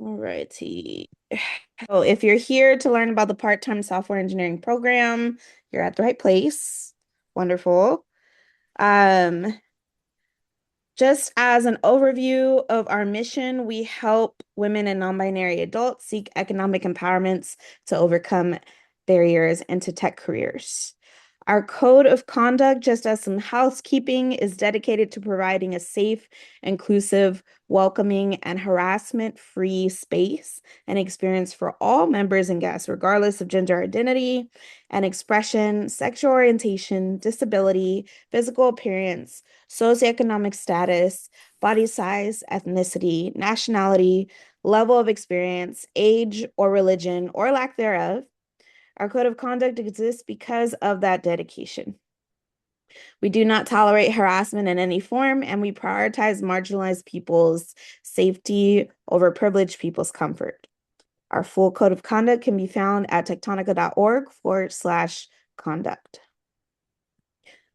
Alrighty. So if you're here to learn about the part-time software engineering program, you're at the right place. Wonderful. Um, just as an overview of our mission, we help women and non-binary adults seek economic empowerments to overcome barriers into tech careers. Our code of conduct, just as some housekeeping, is dedicated to providing a safe, inclusive, welcoming, and harassment-free space and experience for all members and guests, regardless of gender identity and expression, sexual orientation, disability, physical appearance, socioeconomic status, body size, ethnicity, nationality, level of experience, age or religion, or lack thereof. Our code of conduct exists because of that dedication. We do not tolerate harassment in any form, and we prioritize marginalized people's safety over privileged people's comfort. Our full code of conduct can be found at techtonica.org/conduct.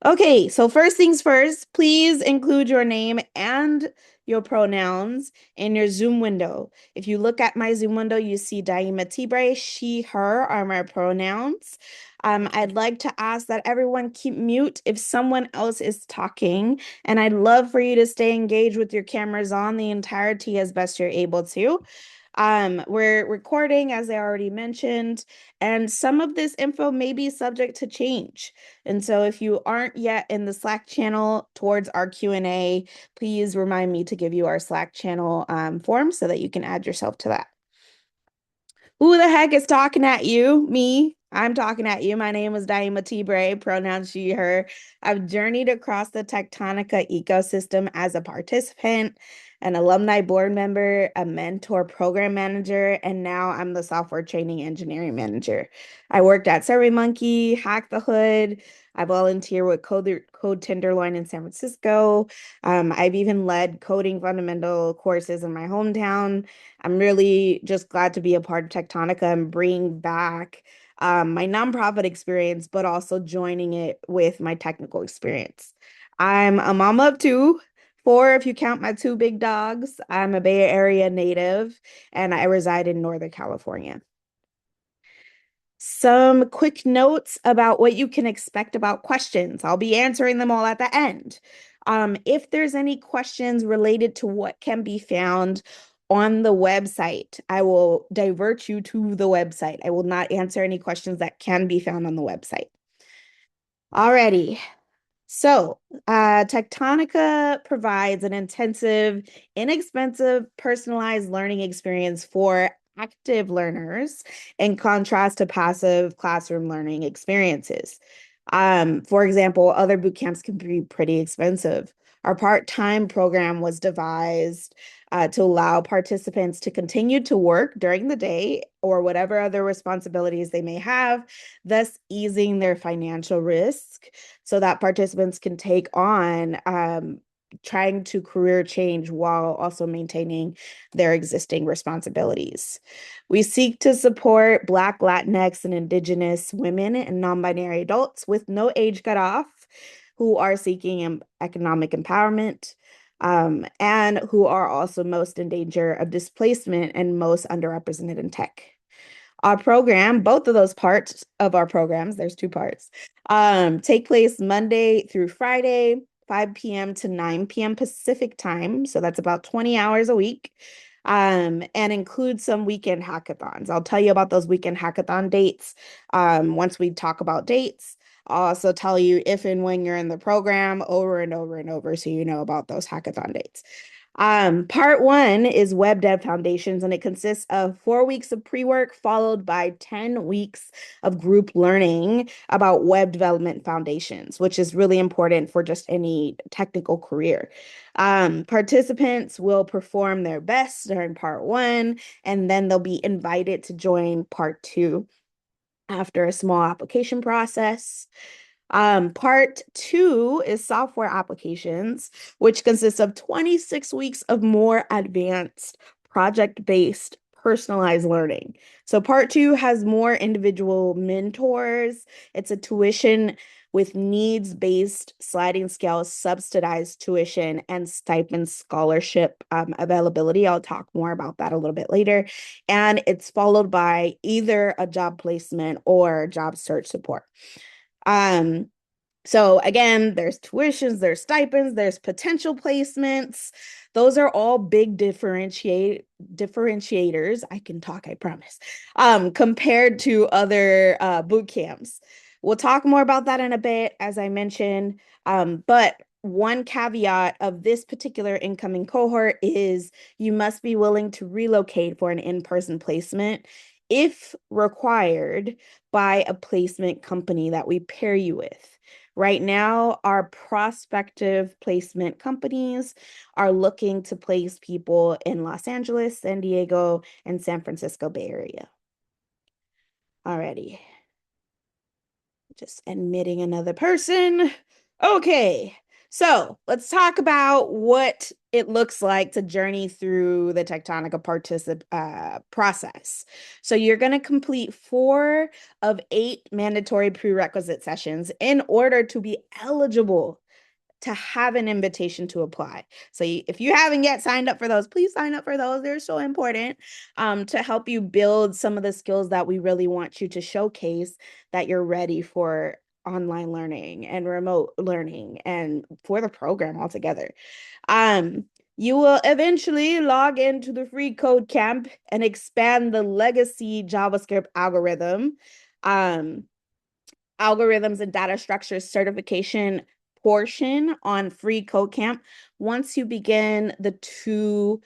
Okay, so first things first, please include your name and your pronouns in your Zoom window. If you look at my Zoom window, you see Daima Tibre, she, her are my pronouns. I'd like to ask that everyone keep mute if someone else is talking, and I'd love for you to stay engaged with your cameras on the entirety as best you're able to. We're recording, as I already mentioned, and some of this info may be subject to change. And so if you aren't yet in the Slack channel towards our Q&A, please remind me to give you our Slack channel form so that you can add yourself to that. Who the heck is talking at you? Me. I'm talking at you. My name is Daima Tibre, pronouns she, her. I've journeyed across the Techtonica ecosystem as a participant, an alumni board member, a mentor program manager, and now I'm the software training engineering manager. I worked at SurveyMonkey, Hack the Hood. I volunteer with Code Tenderloin in San Francisco. I've even led coding fundamental courses in my hometown. I'm really just glad to be a part of Techtonica and bring back my nonprofit experience, but also joining it with my technical experience. I'm a mama of two, four if you count my two big dogs. I'm a Bay Area native and I reside in Northern California. Some quick notes about what you can expect about questions. I'll be answering them all at the end. If there's any questions related to what can be found on the website, I will divert you to the website. I will not answer any questions that can be found on the website. Alrighty. So, Techtonica provides an intensive, inexpensive, personalized learning experience for active learners in contrast to passive classroom learning experiences. For example, other boot camps can be pretty expensive. Our part-time program was devised to allow participants to continue to work during the day or whatever other responsibilities they may have, thus easing their financial risk so that participants can take on trying to career change while also maintaining their existing responsibilities. We seek to support Black, Latinx, and Indigenous women and non-binary adults with no age cutoff who are seeking economic empowerment and who are also most in danger of displacement and most underrepresented in tech. Our program, both of those parts of our programs, there's two parts, take place Monday through Friday, 5 p.m. to 9 p.m. Pacific time. So that's about 20 hours a week. And include some weekend hackathons. I'll tell you about those weekend hackathon dates once we talk about dates. I'll also tell you if and when you're in the program over and over and over so you know about those hackathon dates. Part one is Web Dev Foundations, and it consists of 4 weeks of pre-work followed by 10 weeks of group learning about web development foundations, which is really important for just any technical career. Participants will perform their best during part one, and then they'll be invited to join part two after a small application process. Part two is software applications, which consists of 26 weeks of more advanced project-based personalized learning. So part two has more individual mentors. It's a tuition with needs-based sliding scale, subsidized tuition, and stipend scholarship availability. I'll talk more about that a little bit later. And it's followed by either a job placement or job search support. So again, there's tuitions, there's stipends, there's potential placements. Those are all big differentiators. I can talk, I promise. Compared to other boot camps. We'll talk more about that in a bit, as I mentioned. But one caveat of this particular incoming cohort is you must be willing to relocate for an in-person placement if required by a placement company that we pair you with. Right now, our prospective placement companies are looking to place people in Los Angeles, San Diego, and San Francisco Bay Area. Alrighty. Just admitting another person. Okay. So let's talk about what it looks like to journey through the Techtonica process. So you're going to complete 4 of 8 mandatory prerequisite sessions in order to be eligible to have an invitation to apply. So if you haven't yet signed up for those, please sign up for those. They're so important to help you build some of the skills that we really want you to showcase that you're ready for online learning and remote learning and for the program altogether. You will eventually log into the free code camp and expand the legacy JavaScript algorithms and data structures certification portion on free code camp once you begin the 2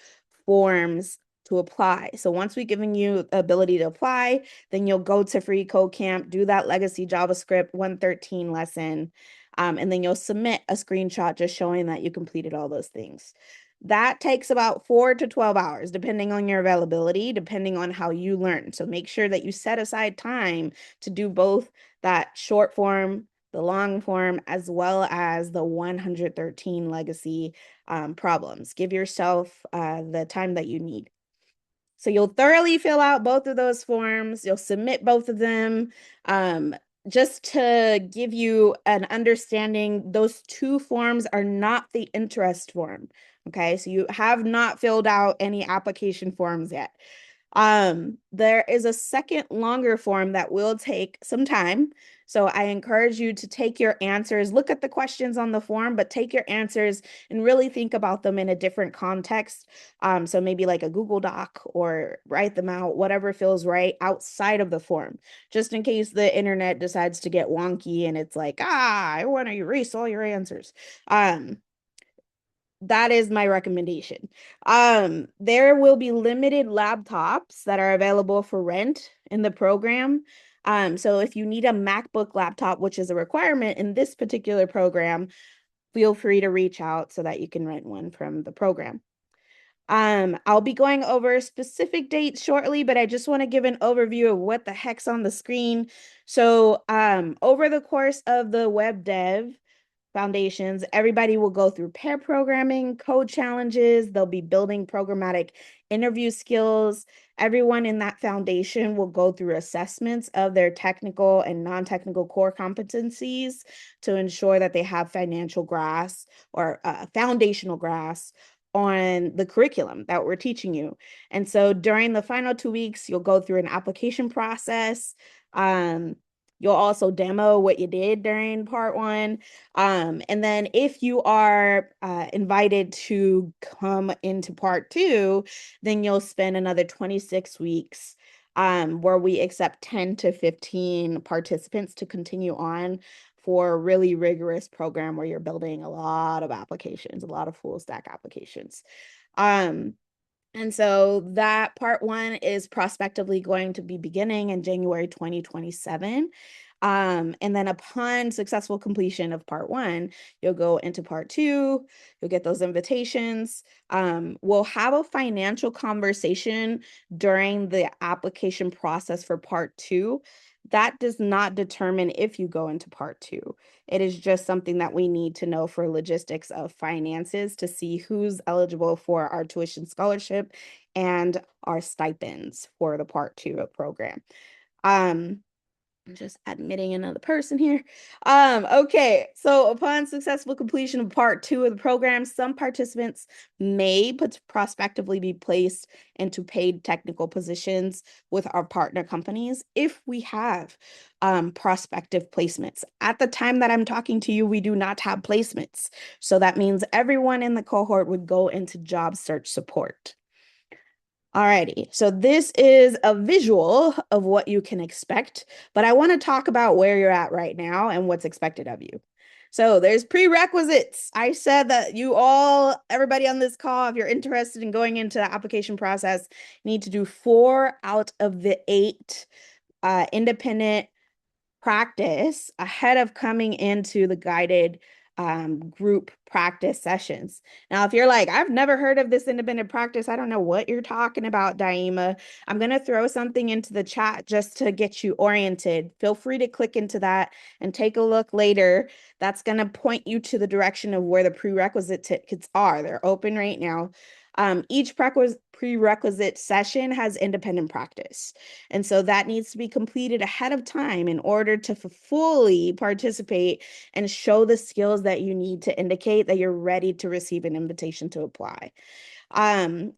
forms to apply. So once we've given you the ability to apply, then you'll go to free code camp, do that legacy JavaScript 113 lesson, and then you'll submit a screenshot just showing that you completed all those things. That takes about 4 to 12 hours, depending on your availability, depending on how you learn. So make sure that you set aside time to do both that short form, the long form, as well as the 113 legacy problems. Give yourself the time that you need. So you'll thoroughly fill out both of those forms. You'll submit both of them. Just to give you an understanding, those 2 forms are not the interest form. Okay, so you have not filled out any application forms yet. There is a second longer form that will take some time. So I encourage you to take your answers, look at the questions on the form, but take your answers and really think about them in a different context. So maybe like a Google Doc or write them out, whatever feels right outside of the form, just in case the internet decides to get wonky and it's like, I want to erase all your answers. That is my recommendation. There will be limited laptops that are available for rent in the program. So if you need a MacBook laptop, which is a requirement in this particular program, feel free to reach out so that you can rent one from the program. I'll be going over specific dates shortly, but I just want to give an overview of what the heck's on the screen. So over the course of the web dev foundations, everybody will go through pair programming, code challenges. They'll be building programmatic interview skills. Everyone in that foundation will go through assessments of their technical and non-technical core competencies to ensure that they have financial grasp or foundational grasp on the curriculum that we're teaching you. And so during the final 2 weeks, you'll go through an application process. You'll also demo what you did during part 1. And then if you are invited to come into part 2, then you'll spend another 26 weeks where we accept 10 to 15 participants to continue on for a really rigorous program where you're building a lot of applications, a lot of full stack applications. And so that part 1 is prospectively going to be beginning in January 2027. And then upon successful completion of part 1, you'll go into part 2, you'll get those invitations. We'll have a financial conversation during the application process for part 2. That does not determine if you go into part 2. It is just something that we need to know for logistics of finances to see who's eligible for our tuition scholarship and our stipends for the part 2 of program. I'm just admitting another person here. Okay, so upon successful completion of part 2 of the program, some participants may prospectively be placed into paid technical positions with our partner companies if we have prospective placements. At the time that I'm talking to you, we do not have placements. So that means everyone in the cohort would go into job search support. Alrighty, so this is a visual of what you can expect, but I want to talk about where you're at right now and what's expected of you. So there's prerequisites. I said that everybody on this call, if you're interested in going into the application process, need to do 4 out of the 8 independent practice ahead of coming into the guided group practice sessions. Now, if you're like, I've never heard of this independent practice, I don't know what you're talking about, Daima, I'm going to throw something into the chat just to get you oriented. Feel free to click into that and take a look later. That's going to point you to the direction of where the prerequisite tickets are. They're open right now. Each prerequisite session has independent practice. And so that needs to be completed ahead of time in order to fully participate and show the skills that you need to indicate that you're ready to receive an invitation to apply.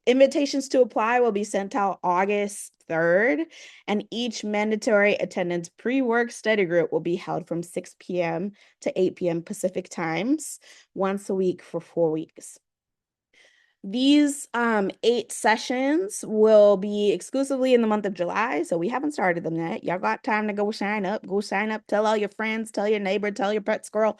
Invitations to apply will be sent out August 3rd, and each mandatory attendance pre-work study group will be held from 6 p.m. to 8 p.m. Pacific times once a week for 4 weeks. These 8 sessions will be exclusively in the month of July, so we haven't started them yet. Y'all got time to go sign up. Go sign up. Tell all your friends. Tell your neighbor. Tell your pet squirrel.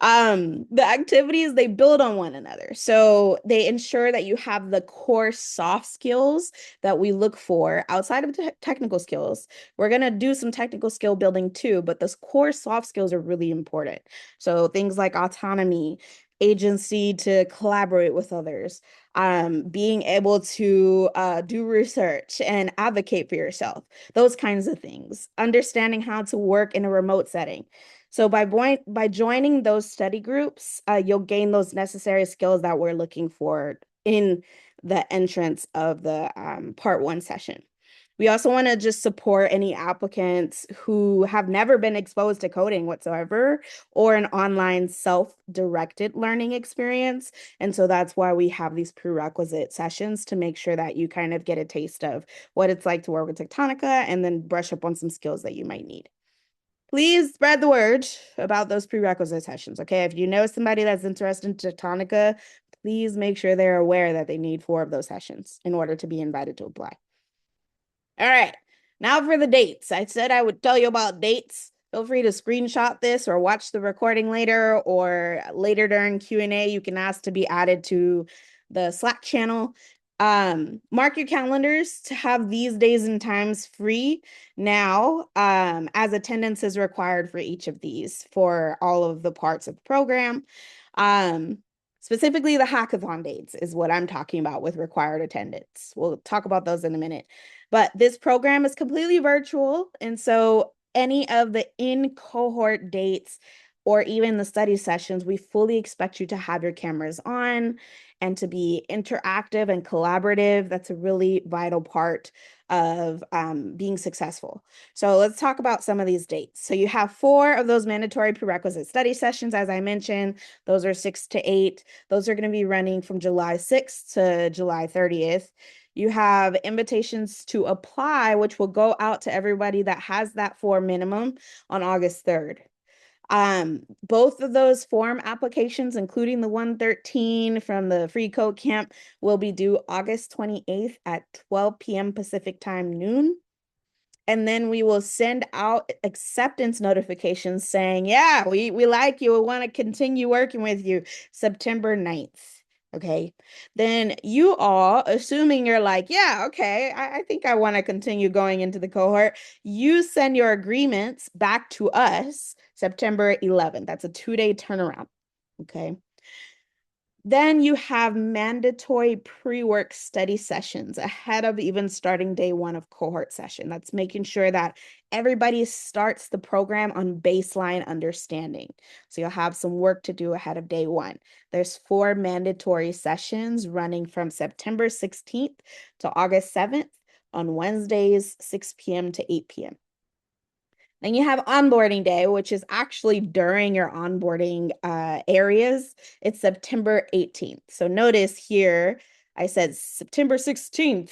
The activities, they build on one another. So they ensure that you have the core soft skills that we look for outside of technical skills. We're going to do some technical skill building too, but those core soft skills are really important. So things like autonomy, agency to collaborate with others, being able to do research and advocate for yourself, those kinds of things, understanding how to work in a remote setting. So by joining those study groups, you'll gain those necessary skills that we're looking for in the entrance of the part 1 session. We also want to just support any applicants who have never been exposed to coding whatsoever or an online self-directed learning experience. And so that's why we have these prerequisite sessions to make sure that you kind of get a taste of what it's like to work with Techtonica and then brush up on some skills that you might need. Please spread the word about those prerequisite sessions, okay? If you know somebody that's interested in Techtonica, please make sure they're aware that they need 4 of those sessions in order to be invited to apply. All right, now for the dates. I said I would tell you about dates. Feel free to screenshot this or watch the recording later, or later during Q&A, you can ask to be added to the Slack channel. Mark your calendars to have these days and times free now, as attendance is required for each of these for all of the parts of the program. Specifically, the hackathon dates is what I'm talking about with required attendance. We'll talk about those in a minute. But this program is completely virtual. And so any of the in-cohort dates or even the study sessions, we fully expect you to have your cameras on and to be interactive and collaborative. That's a really vital part of being successful. So let's talk about some of these dates. So you have 4 of those mandatory prerequisite study sessions, as I mentioned. Those are 6 to 8. Those are going to be running from July 6th to July 30th. You have invitations to apply, which will go out to everybody that has that 4 minimum on August 3rd. Both of those form applications, including the 113 from the free code camp, will be due August 28th at 12 p.m. Pacific time, noon. And then we will send out acceptance notifications saying, yeah, we like you. We want to continue working with you September 9th. Okay. Then you all, assuming you're like, yeah, okay, I think I want to continue going into the cohort, you send your agreements back to us September 11th. That's a 2-day turnaround. Okay. Then you have mandatory pre-work study sessions ahead of even starting day one of cohort session. That's making sure that everybody starts the program on baseline understanding. So you'll have some work to do ahead of day one. There's 4 mandatory sessions running from September 16th to August 7th on Wednesdays, 6 p.m. to 8 p.m. Then you have onboarding day, which is actually during your onboarding areas. It's September 18th. So notice here, I said September 16th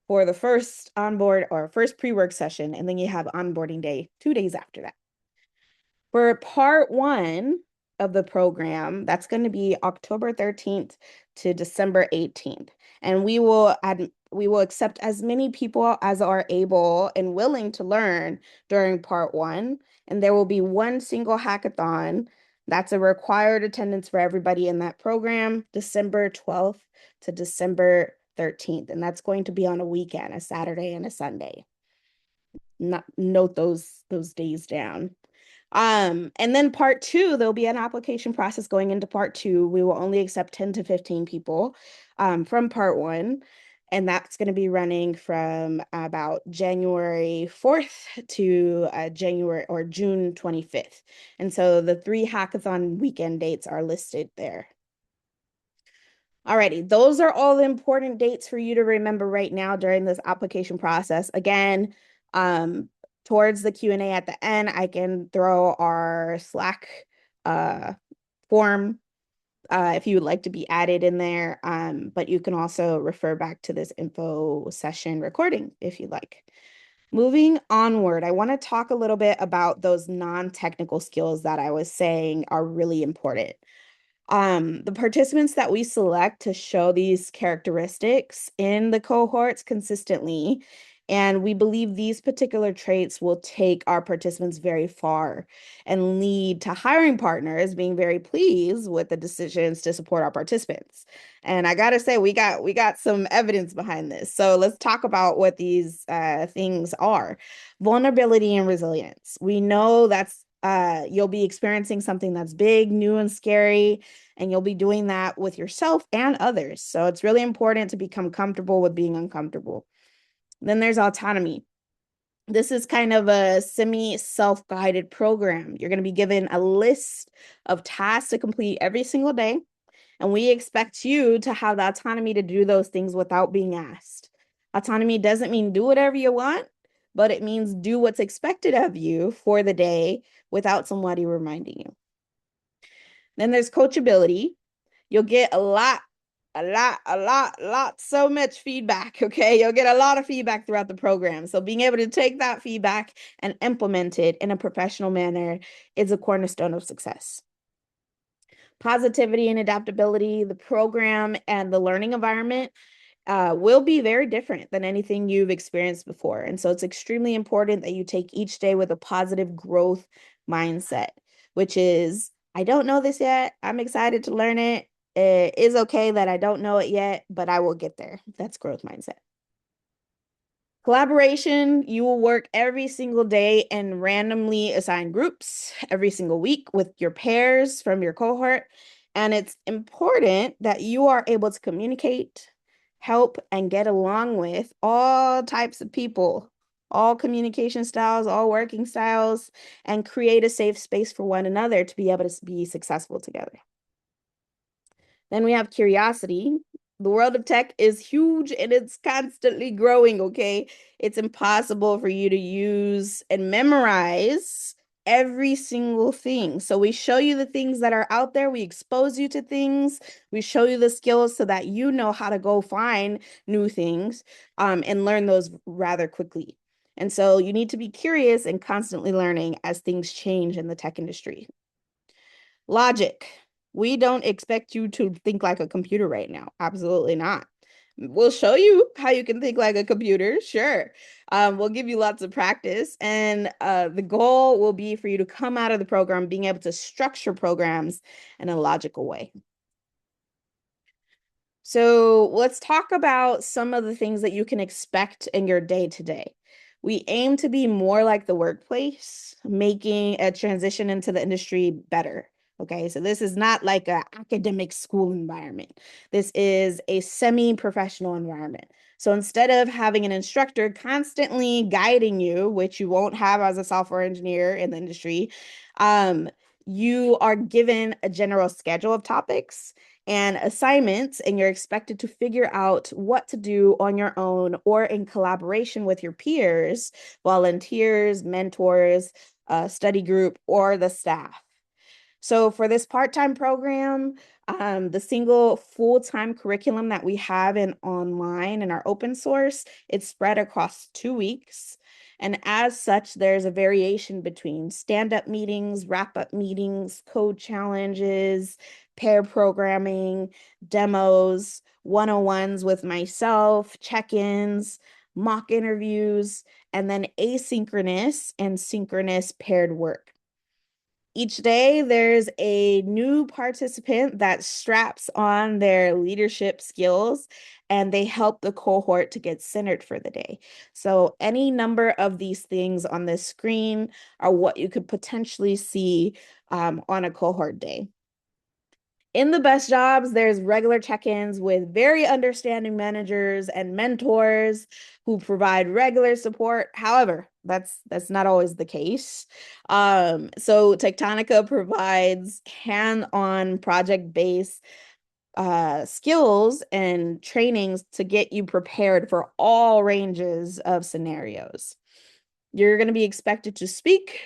for the first onboard or first pre-work session, and then you have onboarding day 2 days after that. For part one of the program, that's going to be October 13th to December 18th. And we will accept as many people as are able and willing to learn during part one. And there will be one single hackathon. That's a required attendance for everybody in that program, December 12th to December 13th. And that's going to be on a weekend, a Saturday and a Sunday. Note those days down. And then part two, there'll be an application process going into part two. We will only accept 10 to 15 people from part one. And that's going to be running from about January 4th to January or June 25th. And so the 3 hackathon weekend dates are listed there. Alrighty, those are all the important dates for you to remember right now during this application process. Again, towards the Q&A at the end, I can throw our Slack form if you would like to be added in there, but you can also refer back to this info session recording if you'd like. Moving onward, I want to talk a little bit about those non-technical skills that I was saying are really important. The participants that we select to show these characteristics in the cohorts consistently, and we believe these particular traits will take our participants very far and lead to hiring partners being very pleased with the decisions to support our participants. And I gotta say, we got some evidence behind this. So let's talk about what these things are. Vulnerability and resilience. We know that's you'll be experiencing something that's big, new, and scary, and you'll be doing that with yourself and others. So it's really important to become comfortable with being uncomfortable. Then there's autonomy. This is kind of a semi-self-guided program. You're going to be given a list of tasks to complete every single day, and we expect you to have the autonomy to do those things without being asked. Autonomy doesn't mean do whatever you want, but it means do what's expected of you for the day without somebody reminding you. Then there's coachability. You'll get so much feedback, okay? You'll get a lot of feedback throughout the program. So being able to take that feedback and implement it in a professional manner is a cornerstone of success. Positivity and adaptability, the program and the learning environment will be very different than anything you've experienced before. And so it's extremely important that you take each day with a positive growth mindset, which is, I don't know this yet. I'm excited to learn it. It is okay that I don't know it yet, but I will get there. That's growth mindset. Collaboration, you will work every single day in randomly assigned groups every single week with your pairs from your cohort. And it's important that you are able to communicate, help, and get along with all types of people, all communication styles, all working styles, and create a safe space for one another to be able to be successful together. Then we have curiosity. The world of tech is huge and it's constantly growing, okay? It's impossible for you to use and memorize every single thing. So we show you the things that are out there. We expose you to things. We show you the skills so that you know how to go find new things and learn those rather quickly. And so you need to be curious and constantly learning as things change in the tech industry. Logic. We don't expect you to think like a computer right now. Absolutely not. We'll show you how you can think like a computer, sure. We'll give you lots of practice, and the goal will be for you to come out of the program being able to structure programs in a logical way. So let's talk about some of the things that you can expect in your day-to-day. We aim to be more like the workplace, making a transition into the industry better. Okay, so this is not like an academic school environment. This is a semi-professional environment. So instead of having an instructor constantly guiding you, which you won't have as a software engineer in the industry, um, you are given a general schedule of topics and assignments, and you're expected to figure out what to do on your own or in collaboration with your peers, volunteers, mentors, study group, or the staff. So for this part-time program, the single full-time curriculum that we have in online and our open source, it's spread across 2 weeks. And as such, there's a variation between stand-up meetings, wrap-up meetings, code challenges, pair programming, demos, one-on-ones with myself, check-ins, mock interviews, and then asynchronous and synchronous paired work. Each day, there's a new participant that straps on their leadership skills and they help the cohort to get centered for the day. So, any number of these things on this screen are what you could potentially see on a cohort day. In the best jobs, there's regular check-ins with very understanding managers and mentors who provide regular support. However, that's not always the case. So Techtonica provides hand-on project-based skills and trainings to get you prepared for all ranges of scenarios. You're going to be expected to speak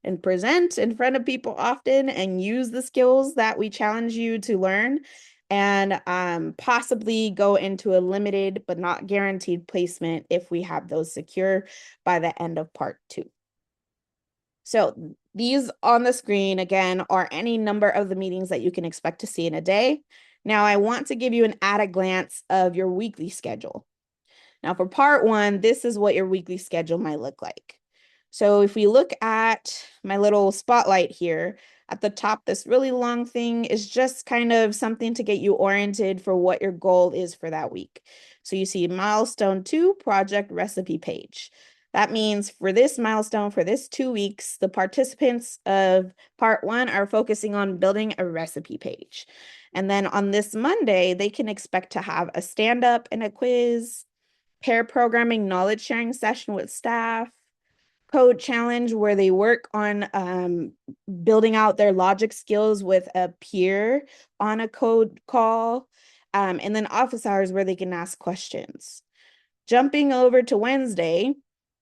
and present in front of people often and use the skills that we challenge you to learn and possibly go into a limited but not guaranteed placement if we have those secure by the end of part 2. So these on the screen, again, are any number of the meetings that you can expect to see in a day. Now, I want to give you an at a glance of your weekly schedule. Now, for part 1, this is what your weekly schedule might look like. So if we look at my little spotlight here, at the top, this really long thing is just kind of something to get you oriented for what your goal is for that week. So you see milestone 2, project recipe page. That means for this milestone, for this 2 weeks, the participants of part 1 are focusing on building a recipe page. And then on this Monday, they can expect to have a stand-up and a quiz, pair programming knowledge sharing session with staff, code challenge where they work on building out their logic skills with a peer on a code call, and then office hours where they can ask questions. Jumping over to Wednesday,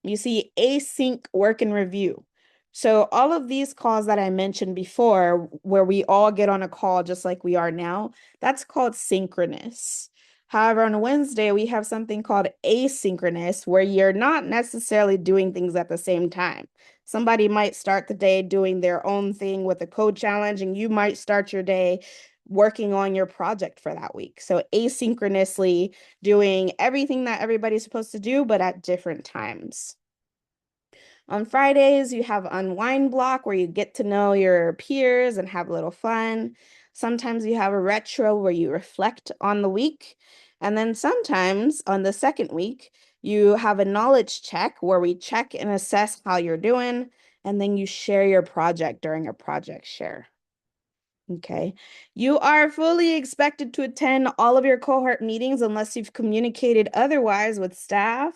you see async work and review. So all of these calls that I mentioned before, where we all get on a call just like we are now, that's called synchronous. However, on Wednesday, we have something called asynchronous, where you're not necessarily doing things at the same time. Somebody might start the day doing their own thing with a code challenge, and you might start your day working on your project for that week. So asynchronously doing everything that everybody's supposed to do, but at different times. On Fridays, you have unwind block where you get to know your peers and have a little fun. Sometimes you have a retro where you reflect on the week. And then sometimes on the second week, you have a knowledge check where we check and assess how you're doing. And then you share your project during a project share. Okay. You are fully expected to attend all of your cohort meetings unless you've communicated otherwise with staff.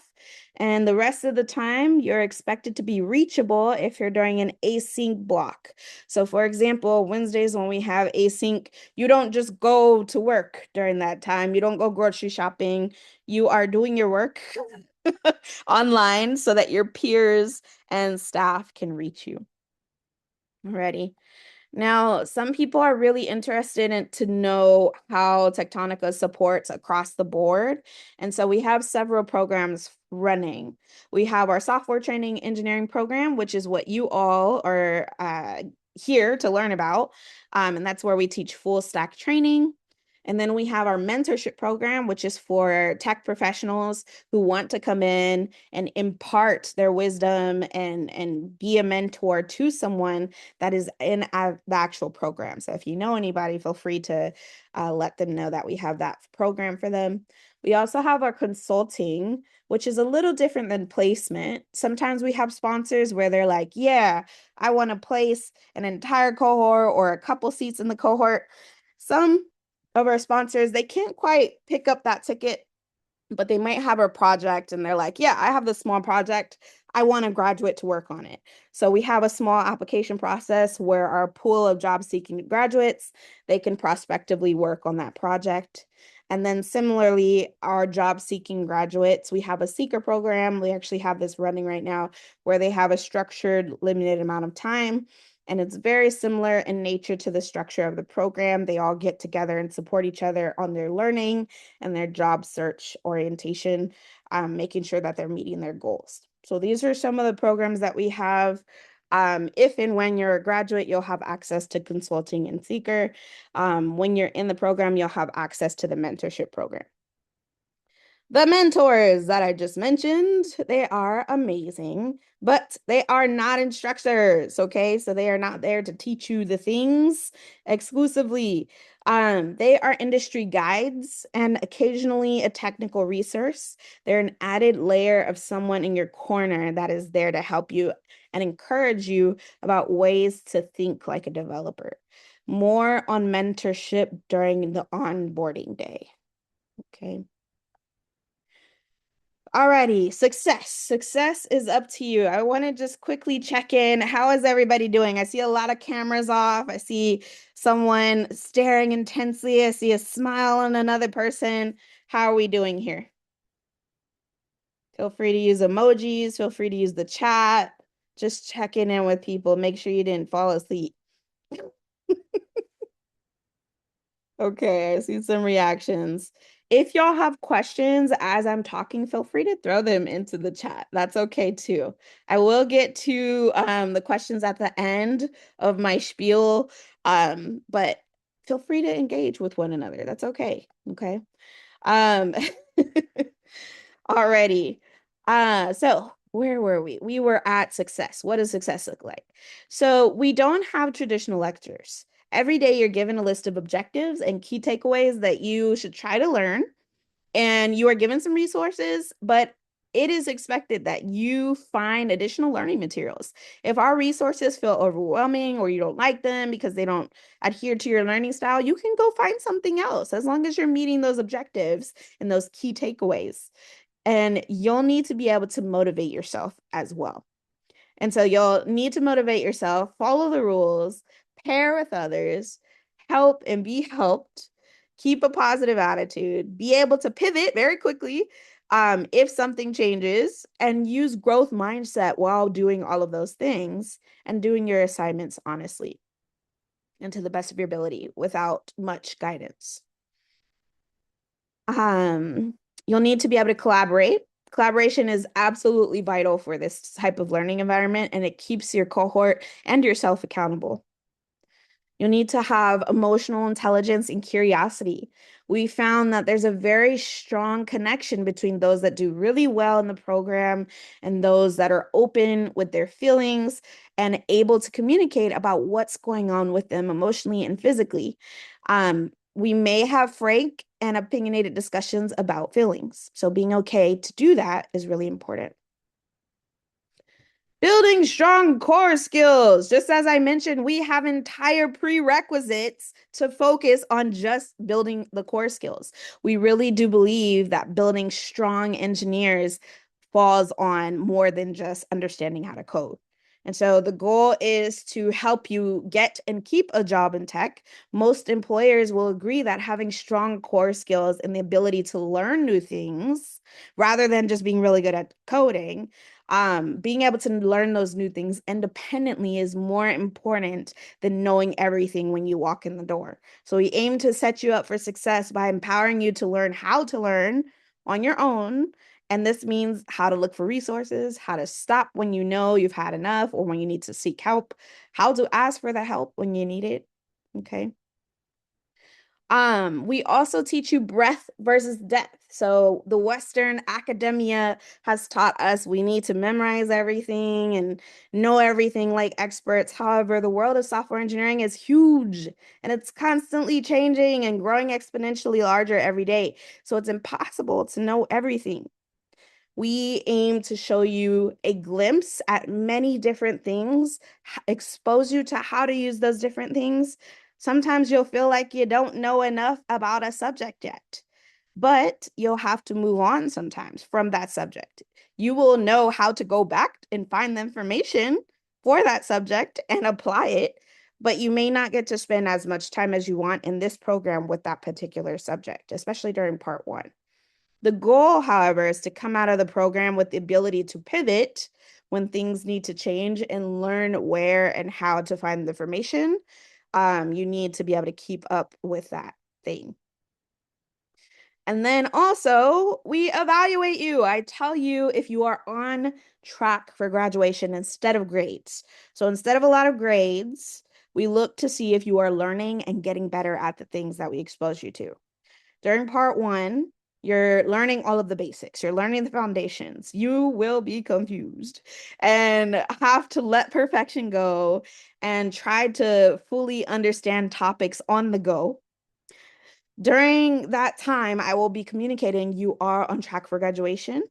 And the rest of the time, you're expected to be reachable if you're during an async block. So, for example, Wednesdays when we have async, you don't just go to work during that time. You don't go grocery shopping. You are doing your work online so that your peers and staff can reach you. Alrighty. Now, some people are really interested in to know how Techtonica supports across the board. And so we have several programs running. We have our software training engineering program, which is what you all are here to learn about. And that's where we teach full stack training. And then we have our mentorship program, which is for tech professionals who want to come in and impart their wisdom and be a mentor to someone that is in the actual program. So if you know anybody, feel free to let them know that we have that program for them. We also have our consulting, which is a little different than placement. Sometimes we have sponsors where they're like, yeah, I want to place an entire cohort or a couple seats in the cohort. Some of our sponsors, they can't quite pick up that ticket, but they might have a project and they're like, yeah, I have this small project. I want a graduate to work on it. So we have a small application process where our pool of job seeking graduates, they can prospectively work on that project. And then similarly, our job seeking graduates, we have a seeker program. We actually have this running right now where they have a structured limited amount of time. And it's very similar in nature to the structure of the program. They all get together and support each other on their learning and their job search orientation, making sure that they're meeting their goals. So these are some of the programs that we have. If and when you're a graduate, you'll have access to consulting and seeker. When you're in the program, you'll have access to the mentorship program. The mentors that I just mentioned, they are amazing, but they are not instructors, okay? So they are not there to teach you the things exclusively. They are industry guides and occasionally a technical resource. They're an added layer of someone in your corner that is there to help you and encourage you about ways to think like a developer. More on mentorship during the onboarding day, okay? Alrighty, success. Success is up to you. I want to just quickly check in. How is everybody doing? I see a lot of cameras off. I see someone staring intensely. I see a smile on another person. How are we doing here? Feel free to use emojis. Feel free to use the chat. Just checking in with people. Make sure you didn't fall asleep. Okay, I see some reactions. If y'all have questions as I'm talking, feel free to throw them into the chat. That's okay too. I will get to the questions at the end of my spiel, but feel free to engage with one another. That's okay. Okay. Um, Alrighty. So where were we? We were at success. What does success look like? So we don't have traditional lectures. Every day you're given a list of objectives and key takeaways that you should try to learn, and you are given some resources, but it is expected that you find additional learning materials. If our resources feel overwhelming or you don't like them because they don't adhere to your learning style, you can go find something else as long as you're meeting those objectives and those key takeaways. And you'll need to be able to motivate yourself as well. And so you'll need to motivate yourself, follow the rules, pair with others, help and be helped, keep a positive attitude, be able to pivot very quickly if something changes, and use growth mindset while doing all of those things and doing your assignments honestly and to the best of your ability without much guidance. Um, you'll need to be able to collaborate. Collaboration is absolutely vital for this type of learning environment, and it keeps your cohort and yourself accountable. You'll need to have emotional intelligence and curiosity. We found that there's a very strong connection between those that do really well in the program and those that are open with their feelings and able to communicate about what's going on with them emotionally and physically. We may have frank and opinionated discussions about feelings. So being okay to do that is really important. Building strong core skills. Just as I mentioned, we have entire prerequisites to focus on just building the core skills. We really do believe that building strong engineers falls on more than just understanding how to code. And so the goal is to help you get and keep a job in tech. Most employers will agree that having strong core skills and the ability to learn new things rather than just being really good at coding, being able to learn those new things independently is more important than knowing everything when you walk in the door. So we aim to set you up for success by empowering you to learn how to learn on your own. And this means how to look for resources, how to stop when you know you've had enough or when you need to seek help, how to ask for the help when you need it. Okay. We also teach you breadth versus depth. So the Western academia has taught us we need to memorize everything and know everything like experts. However, the world of software engineering is huge and it's constantly changing and growing exponentially larger every day. So it's impossible to know everything. We aim to show you a glimpse at many different things, expose you to how to use those different things. Sometimes you'll feel like you don't know enough about a subject yet, but you'll have to move on sometimes from that subject. You will know how to go back and find the information for that subject and apply it, but you may not get to spend as much time as you want in this program with that particular subject, especially during part one. The goal, however, is to come out of the program with the ability to pivot when things need to change and learn where and how to find the information. You need to be able to keep up with that thing. And then also, we evaluate you. I tell you if you are on track for graduation instead of grades. So instead of a lot of grades, we look to see if you are learning and getting better at the things that we expose you to. During part one, you're learning all of the basics. You're learning the foundations. You will be confused and have to let perfection go and try to fully understand topics on the go. During that time, I will be communicating you are on track for graduation.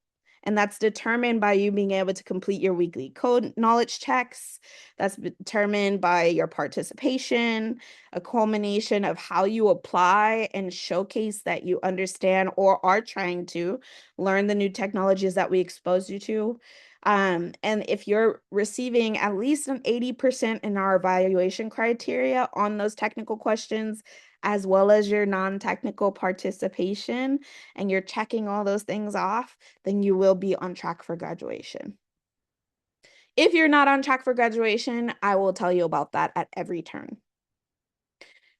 And that's determined by you being able to complete your weekly code knowledge checks. That's determined by your participation, a culmination of how you apply and showcase that you understand or are trying to learn the new technologies that we expose you to. And if you're receiving at least an 80% in our evaluation criteria on those technical questions, as well as your non-technical participation, and you're checking all those things off, then you will be on track for graduation. If you're not on track for graduation, I will tell you about that at every turn.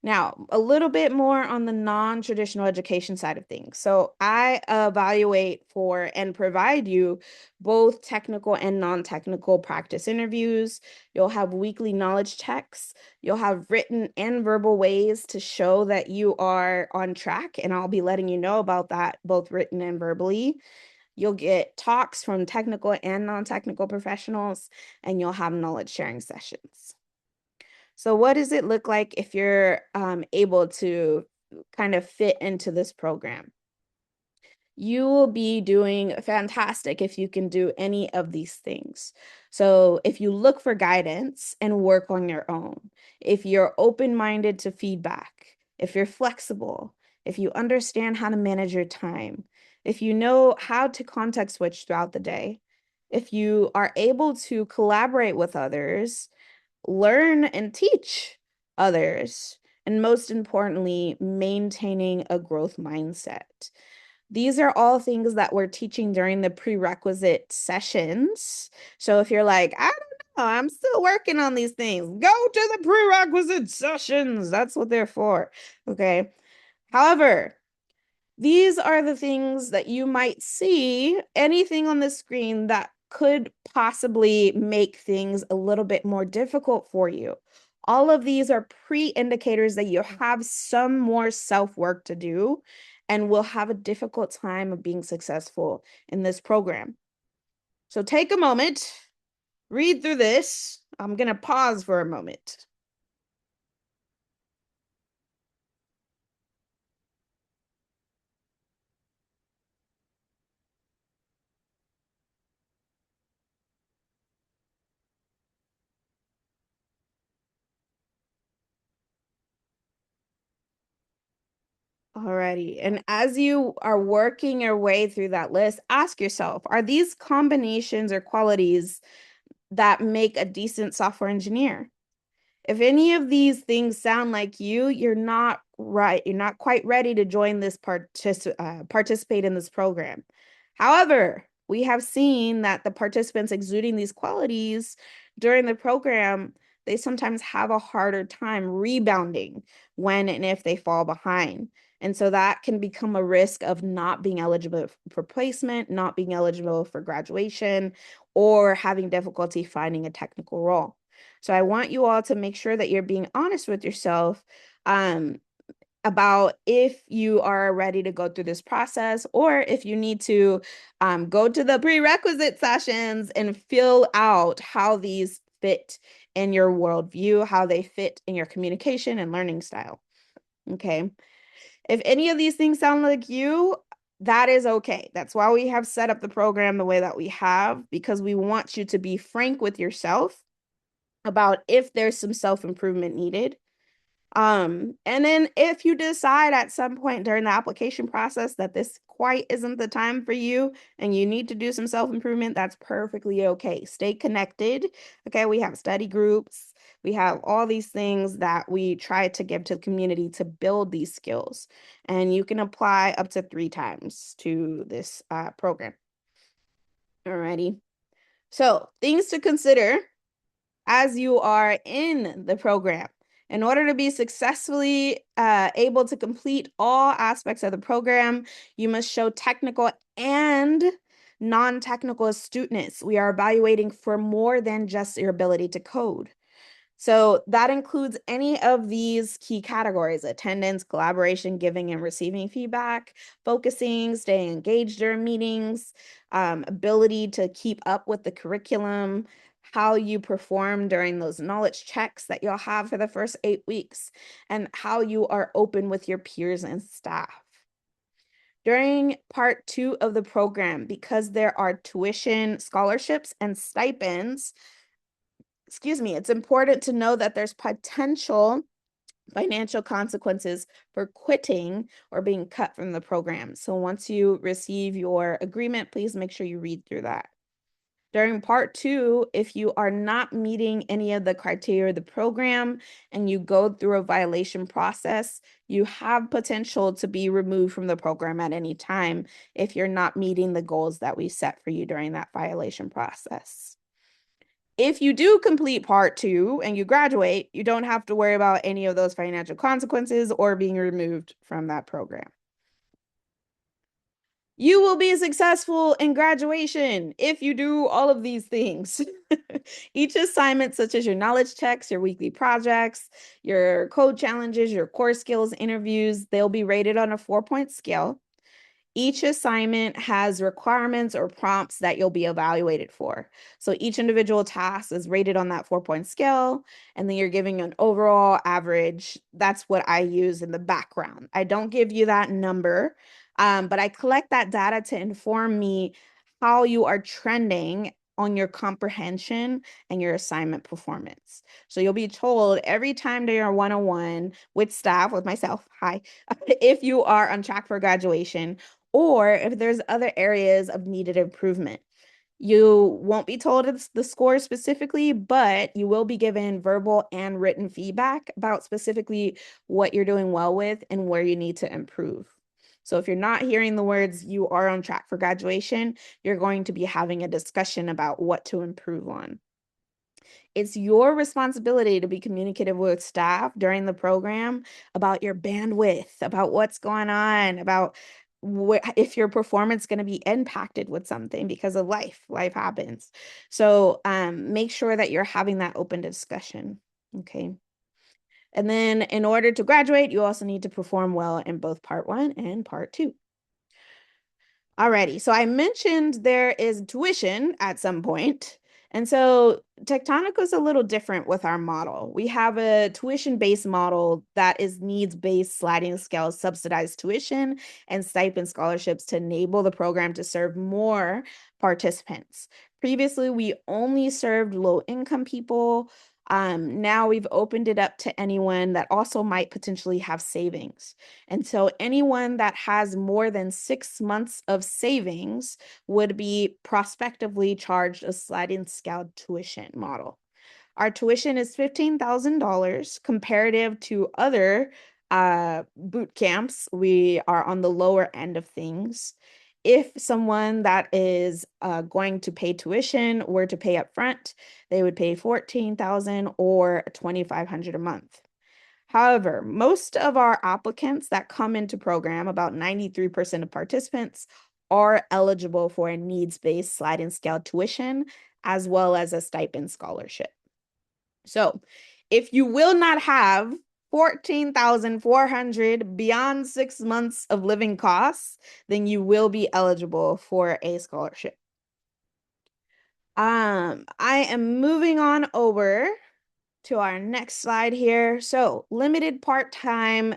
Now, a little bit more on the non-traditional education side of things. So I evaluate for and provide you both technical and non-technical practice interviews. You'll have weekly knowledge checks. You'll have written and verbal ways to show that you are on track, and I'll be letting you know about that, both written and verbally. You'll get talks from technical and non-technical professionals, and you'll have knowledge sharing sessions. So what does it look like if you're able to kind of fit into this program? You will be doing fantastic if you can do any of these things. So if you look for guidance and work on your own, if you're open-minded to feedback, if you're flexible, if you understand how to manage your time, if you know how to context switch throughout the day, if you are able to collaborate with others, learn and teach others, and most importantly, maintaining a growth mindset. These are all things that we're teaching during the prerequisite sessions. So if you're like, I don't know, I'm still working on these things, go to the prerequisite sessions. That's what they're for. Okay. However, these are the things that you might see, anything on the screen that could possibly make things a little bit more difficult for you. All of these are pre-indicators that you have some more self-work to do and will have a difficult time of being successful in this program. So take a moment, read through this. I'm going to pause for a moment. Alrighty. And as you are working your way through that list, ask yourself, are these combinations or qualities that make a decent software engineer? If any of these things sound like you're not right. You're not quite ready to join this participate in this program. However, we have seen that the participants exuding these qualities during the program, they sometimes have a harder time rebounding when and if they fall behind. And so that can become a risk of not being eligible for placement, not being eligible for graduation, or having difficulty finding a technical role. So I want you all to make sure that you're being honest with yourself. Um, about if you are ready to go through this process or if you need to go to the prerequisite sessions and fill out how these fit in your worldview, how they fit in your communication and learning style. Okay. If any of these things sound like you, that is okay. That's why we have set up the program the way that we have, because we want you to be frank with yourself about if there's some self-improvement needed. And then if you decide at some point during the application process that this quite isn't the time for you and you need to do some self-improvement, that's perfectly okay. Stay connected. Okay, we have study groups. We have all these things that we try to give to the community to build these skills. And you can apply up to 3 times to this program. Alrighty. So things to consider as you are in the program. In order to be successfully able to complete all aspects of the program, you must show technical and non-technical astuteness. We are evaluating for more than just your ability to code. So that includes any of these key categories: attendance, collaboration, giving and receiving feedback, focusing, staying engaged during meetings, ability to keep up with the curriculum, how you perform during those knowledge checks that you'll have for the first 8 weeks, and how you are open with your peers and staff. During part 2 of the program, because there are tuition, scholarships, and stipends, it's important to know that there's potential financial consequences for quitting or being cut from the program. So once you receive your agreement, please make sure you read through that. During part 2, if you are not meeting any of the criteria of the program and you go through a violation process, you have potential to be removed from the program at any time if you're not meeting the goals that we set for you during that violation process. If you do complete part 2 and you graduate, you don't have to worry about any of those financial consequences or being removed from that program. You will be successful in graduation if you do all of these things. Each assignment, such as your knowledge checks, your weekly projects, your code challenges, your core skills interviews, they'll be rated on a 4-point scale. Each assignment has requirements or prompts that you'll be evaluated for. So each individual task is rated on that 4-point scale, and then you're giving an overall average. That's what I use in the background. I don't give you that number, but I collect that data to inform me how you are trending on your comprehension and your assignment performance. So you'll be told every time during your one-on-one with staff, with myself, hi, if you are on track for graduation, or if there's other areas of needed improvement. You won't be told it's the score specifically, but you will be given verbal and written feedback about specifically what you're doing well with and where you need to improve. So if you're not hearing the words "you are on track for graduation," you're going to be having a discussion about what to improve on. It's your responsibility to be communicative with staff during the program about your bandwidth, about what's going on, about if your performance is going to be impacted with something because of life. Life happens. So make sure that you're having that open discussion. Okay. And then in order to graduate, you also need to perform well in both part 1 and part 2. Alrighty, so I mentioned there is tuition at some point. And so Techtonica is a little different with our model. We have a tuition-based model that is needs-based sliding scale subsidized tuition and stipend scholarships to enable the program to serve more participants. Previously, we only served low-income people. Now we've opened it up to anyone that also might potentially have savings. And so anyone that has more than 6 months of savings would be prospectively charged a sliding scale tuition model. Our tuition is $15,000 comparative to other boot camps. We are on the lower end of things. If someone that is going to pay tuition were to pay up front, they would pay $14,000 or $2,500 a month. However, most of our applicants that come into program, about 93% of participants, are eligible for a needs-based sliding scale tuition as well as a stipend scholarship. So if you will not have 14,400 beyond 6 months of living costs, then you will be eligible for a scholarship. I am moving on over to our next slide here. So limited part-time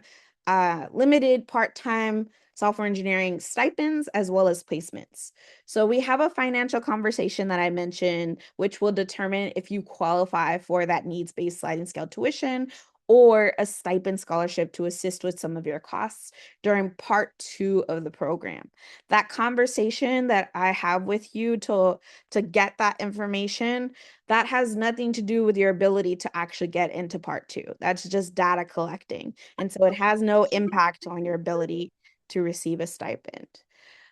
software engineering stipends as well as placements. So we have a financial conversation that I mentioned, which will determine if you qualify for that needs-based sliding scale tuition or a stipend scholarship to assist with some of your costs during part 2 of the program. That conversation that I have with you to get that information, that has nothing to do with your ability to actually get into part 2. That's just data collecting. And so it has no impact on your ability to receive a stipend.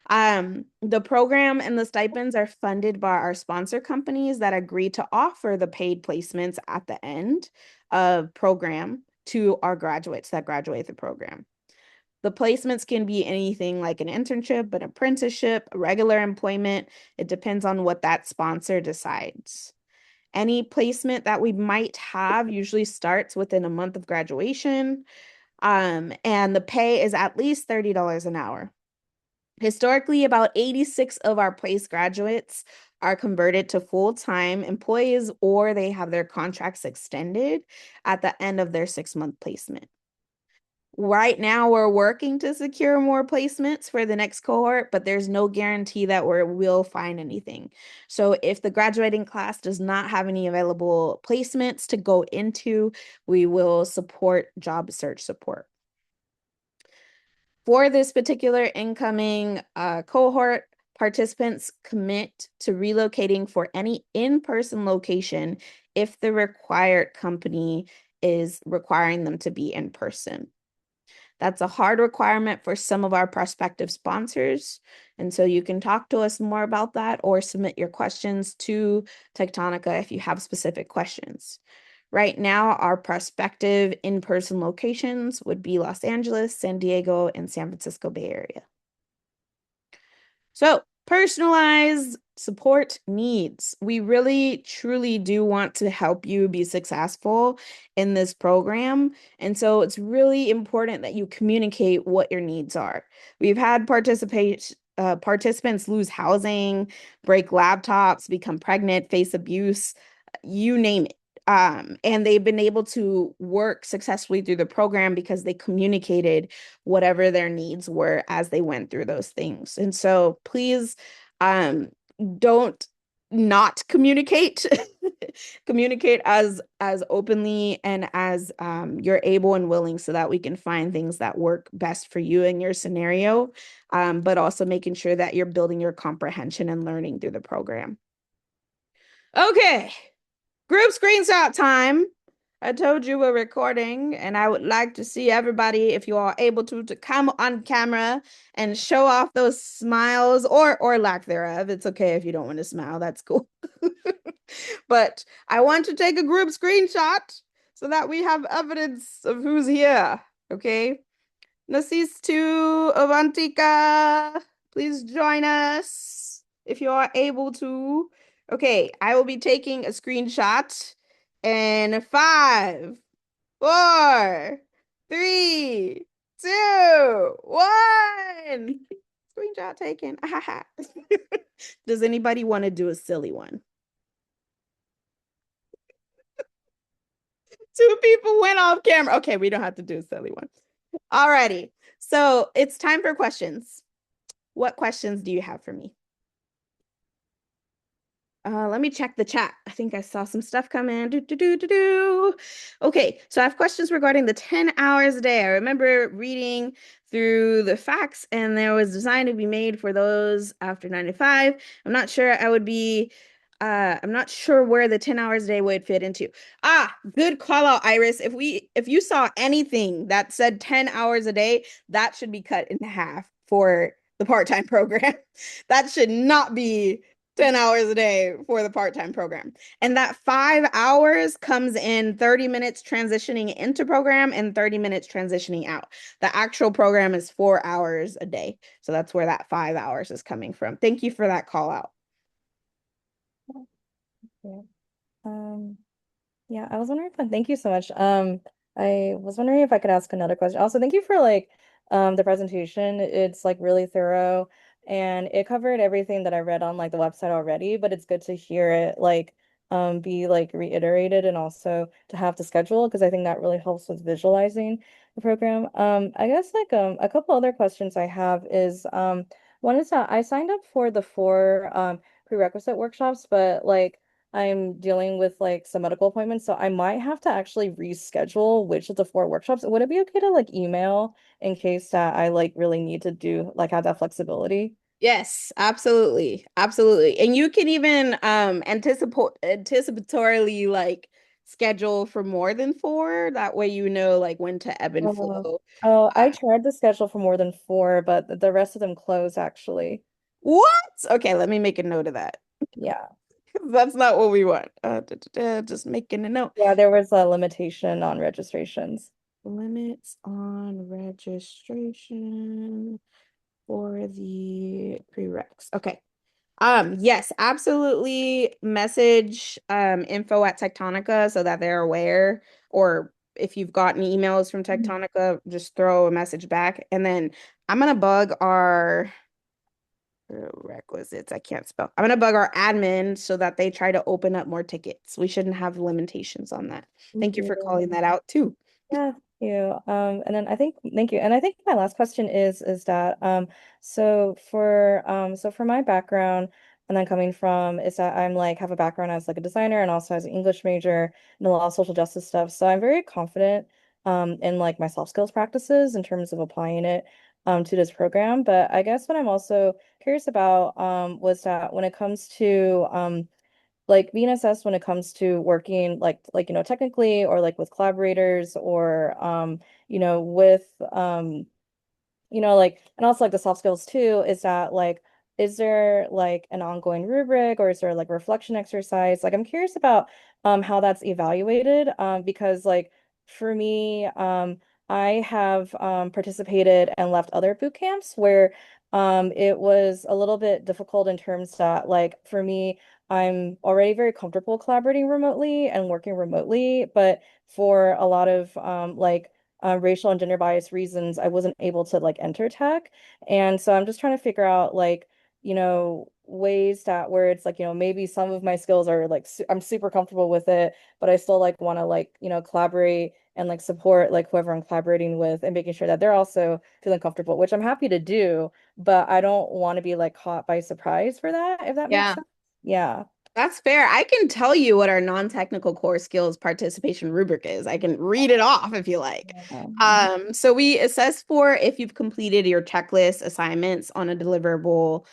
The program and the stipends are funded by our sponsor companies that agree to offer the paid placements at the end of program to our graduates that graduate the program. The placements can be anything like an internship, an apprenticeship, regular employment. It depends on what that sponsor decides. Any placement that we might have usually starts within a month of graduation, and the pay is at least $30 an hour. Historically, about 86 of our place graduates are converted to full-time employees or they have their contracts extended at the end of their 6-month placement. Right now, we're working to secure more placements for the next cohort, but there's no guarantee that we'll find anything. So if the graduating class does not have any available placements to go into, we will support job search support. For this particular incoming cohort, participants commit to relocating for any in-person location if the required company is requiring them to be in person. That's a hard requirement for some of our prospective sponsors. And so you can talk to us more about that or submit your questions to Techtonica if you have specific questions. Right now, our prospective in-person locations would be Los Angeles, San Diego, and San Francisco Bay Area. So, personalized support needs. We really, truly do want to help you be successful in this program. And so it's really important that you communicate what your needs are. We've had participants lose housing, break laptops, become pregnant, face abuse, you name it. And they've been able to work successfully through the program because they communicated whatever their needs were as they went through those things. And so please don't not communicate. Communicate as openly and as you're able and willing so that we can find things that work best for you and your scenario, but also making sure that you're building your comprehension and learning through the program. Okay. Group screenshot time. I told you we're recording, and I would like to see everybody, if you are able to come on camera and show off those smiles or lack thereof. It's okay if you don't want to smile. That's cool. But I want to take a group screenshot so that we have evidence of who's here. Okay. Nasistu Avantika, please join us if you are able to. Okay, I will be taking a screenshot in 5, 4, 3, 2, 1. Screenshot taken. Does anybody want to do a silly one? 2 people went off camera. Okay, we don't have to do a silly one. Alrighty. So it's time for questions. What questions do you have for me? Let me check the chat. I think I saw some stuff come in. Okay, so I have questions regarding the 10 hours a day. I remember reading through the facts, and there was design to be made for those after 95. I'm not sure I'm not sure where the 10 hours a day would fit into. Good call out, Iris. If you saw anything that said 10 hours a day, that should be cut in half for the part-time program. That should not be 10 hours a day for the part-time program. And that 5 hours comes in 30 minutes transitioning into program and 30 minutes transitioning out. The actual program is 4 hours a day. So that's where that 5 hours is coming from. Thank you for that call out. Yeah. Yeah, I was wondering thank you so much. I was wondering if I could ask another question. Also, thank you for like the presentation. It's like really thorough and it covered everything that I read on like the website already, but it's good to hear it like be like reiterated and also to have the schedule because I think that really helps with visualizing the program. I guess like a couple other questions I have is one is that I signed up for the four prerequisite workshops, but like I'm dealing with like some medical appointments, so I might have to actually reschedule which of the four workshops. Would it be okay to like email in case that I like really need to do like have that flexibility? Yes, absolutely. Absolutely. And you can even anticipatorily like schedule for more than four. That way you know like when to ebb and Oh, flow. oh, Uh, I tried to schedule for more than four, but the rest of them closed actually. what? Okay, let me make a note of that. Yeah. That's not what we want. Just making a note. Yeah, there was a limitation on registrations. Limits on registration for the prereqs. Okay. Yes, absolutely. Message info at Techtonica so that they're aware. Or if you've gotten emails from Mhm. Techtonica, just throw a message back. And then I'm gonna bug our requisites. I can't spell. I'm gonna bug our admin so that they try to open up more tickets. We shouldn't have limitations on that. Thank Thank you for you. calling that out too. Yeah, thank you. And then I think thank you. And I think my last question is that so for my background and then coming from is that I'm like have a background as like a designer and also as an English major and a lot of social justice stuff. So I'm very confident in like my soft skills practices in terms of applying it to this program. But I guess what I'm also curious about was that when it comes to like being assessed when it comes to working like technically or like with collaborators or with like, and also like the soft skills too, is that like, is there like an ongoing rubric or is there like reflection exercise? Like, I'm curious about how that's evaluated because like for me, I have participated and left other boot camps where it was a little bit difficult in terms that like for me, I'm already very comfortable collaborating remotely and working remotely, but for a lot of racial and gender bias reasons, I wasn't able to like enter tech. And so I'm just trying to figure out like, ways that where it's like, maybe some of my skills are like su I'm super comfortable with it, but I still like want to like, collaborate and like support like whoever I'm collaborating with and making sure that they're also feeling comfortable, which I'm happy to do, but I don't want to be like caught by surprise for that, if that makes Yeah. sense. Yeah. That's fair. I can tell you what our non-technical core skills participation rubric is. I can read it off if you like. Mhm. So we assess for if you've completed your checklist assignments on a deliverable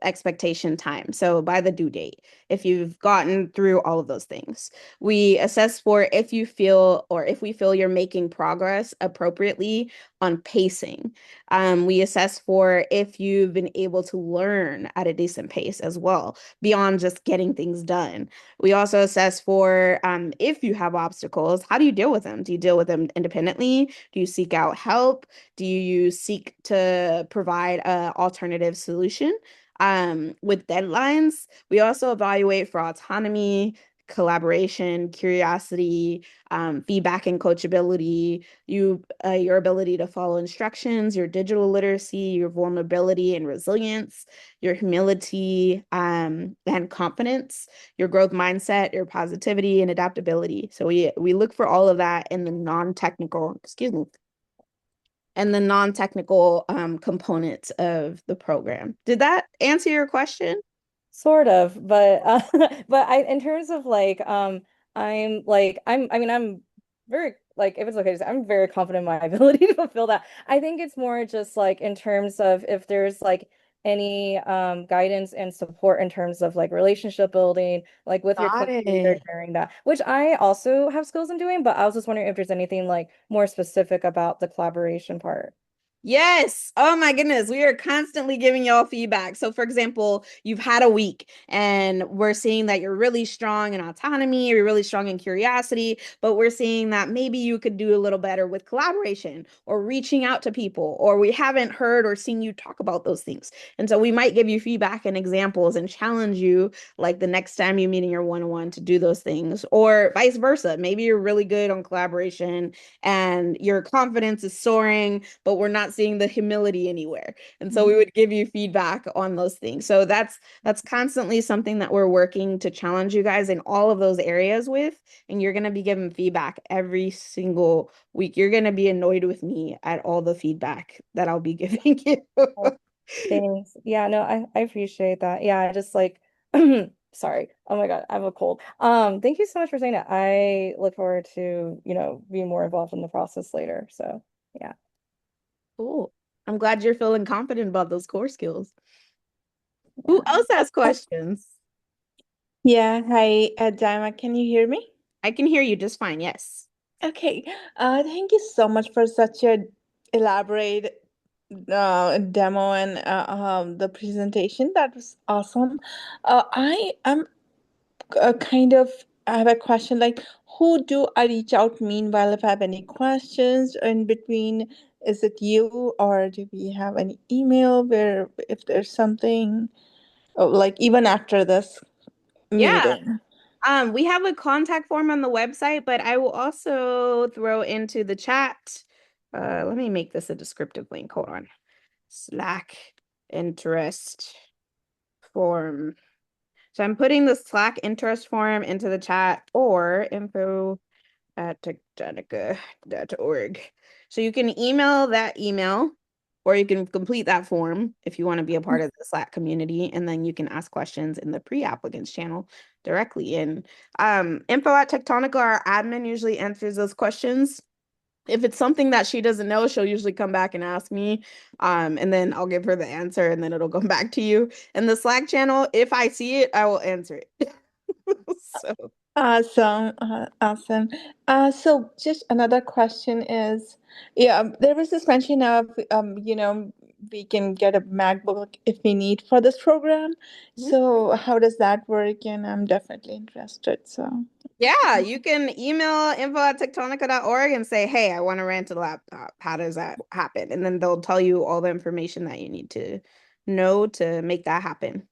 expectation time. So by the due date, if you've gotten through all of those things. We assess for if you feel or if we feel you're making progress appropriately on pacing. We assess for if you've been able to learn at a decent pace as well beyond just getting things done. We also assess for if you have obstacles, how do you deal with them? Do you deal with them independently? Do you seek out help? Do you seek to provide an alternative solution? With deadlines, we also evaluate for autonomy, collaboration, curiosity, feedback and coachability, your ability to follow instructions, your digital literacy, your vulnerability and resilience, your humility, and confidence, your growth mindset, your positivity and adaptability. So we look for all of that in the non-technical, excuse me, and the non-technical components of the program. Did that answer your question? Sort of, but but I in terms of like I'm very like if it's okay to say, I'm very confident in my ability to fulfill that. I think it's more just like in terms of if there's like any guidance and support in terms of like relationship building, like with your Got collaborator it. during that, which I also have skills in doing, but I was just wondering if there's anything like more specific about the collaboration part. Yes. Oh my goodness. We are constantly giving y'all feedback. So, for example, you've had a week and we're seeing that you're really strong in autonomy, you're really strong in curiosity, but we're seeing that maybe you could do a little better with collaboration or reaching out to people, or we haven't heard or seen you talk about those things. And so we might give you feedback and examples and challenge you, like the next time you meet in your one-on-one to do those things, or vice versa. Maybe you're really good on collaboration and your confidence is soaring, but we're not seeing the humility anywhere. And so we would give you feedback on those things. So that's constantly something that we're working to challenge you guys in all of those areas with. And you're going to be given feedback every single week. You're going to be annoyed with me at all the feedback that I'll be giving you. Oh, thanks. Yeah, no, I appreciate that. Yeah, I just like sorry. Oh my God, I have a cold. Thank you so much for saying that. I look forward to, being more involved in the process later. So, yeah. Cool. I'm glad you're feeling confident about those core skills. Who Yeah. else has questions? Yeah, hi, Jaima, can you hear me? I can hear you just fine. Yes. Okay, thank you so much for such a elaborate demo and the presentation. That was awesome. I am kind of I have a question like, who do I reach out meanwhile if I have any questions in between? Is it you, or do we have any email where if there's something, like even after this Yeah. meeting? We have a contact form on the website, but I will also throw into the chat. Let me make this a descriptive link. Hold on. Slack interest form. So I'm putting the Slack interest form into the chat or info at techtonica.org. So you can email that email or you can complete that form if you want to be a part of the Slack community. And then you can ask questions in the pre-applicants channel directly. And info at Techtonica, our admin usually answers those questions. If it's something that she doesn't know, she'll usually come back and ask me. And then I'll give her the answer and then it'll come back to you. And the Slack channel, if I see it, I will answer it. So Awesome, awesome. So just another question is, yeah, there was this mention of, we can get a MacBook if we need for this program. So how does that work? And I'm definitely interested. So. yeah, you can email info@techtonica.org and say, hey, I want to rent a laptop. How does that happen? And then they'll tell you all the information that you need to know to make that happen.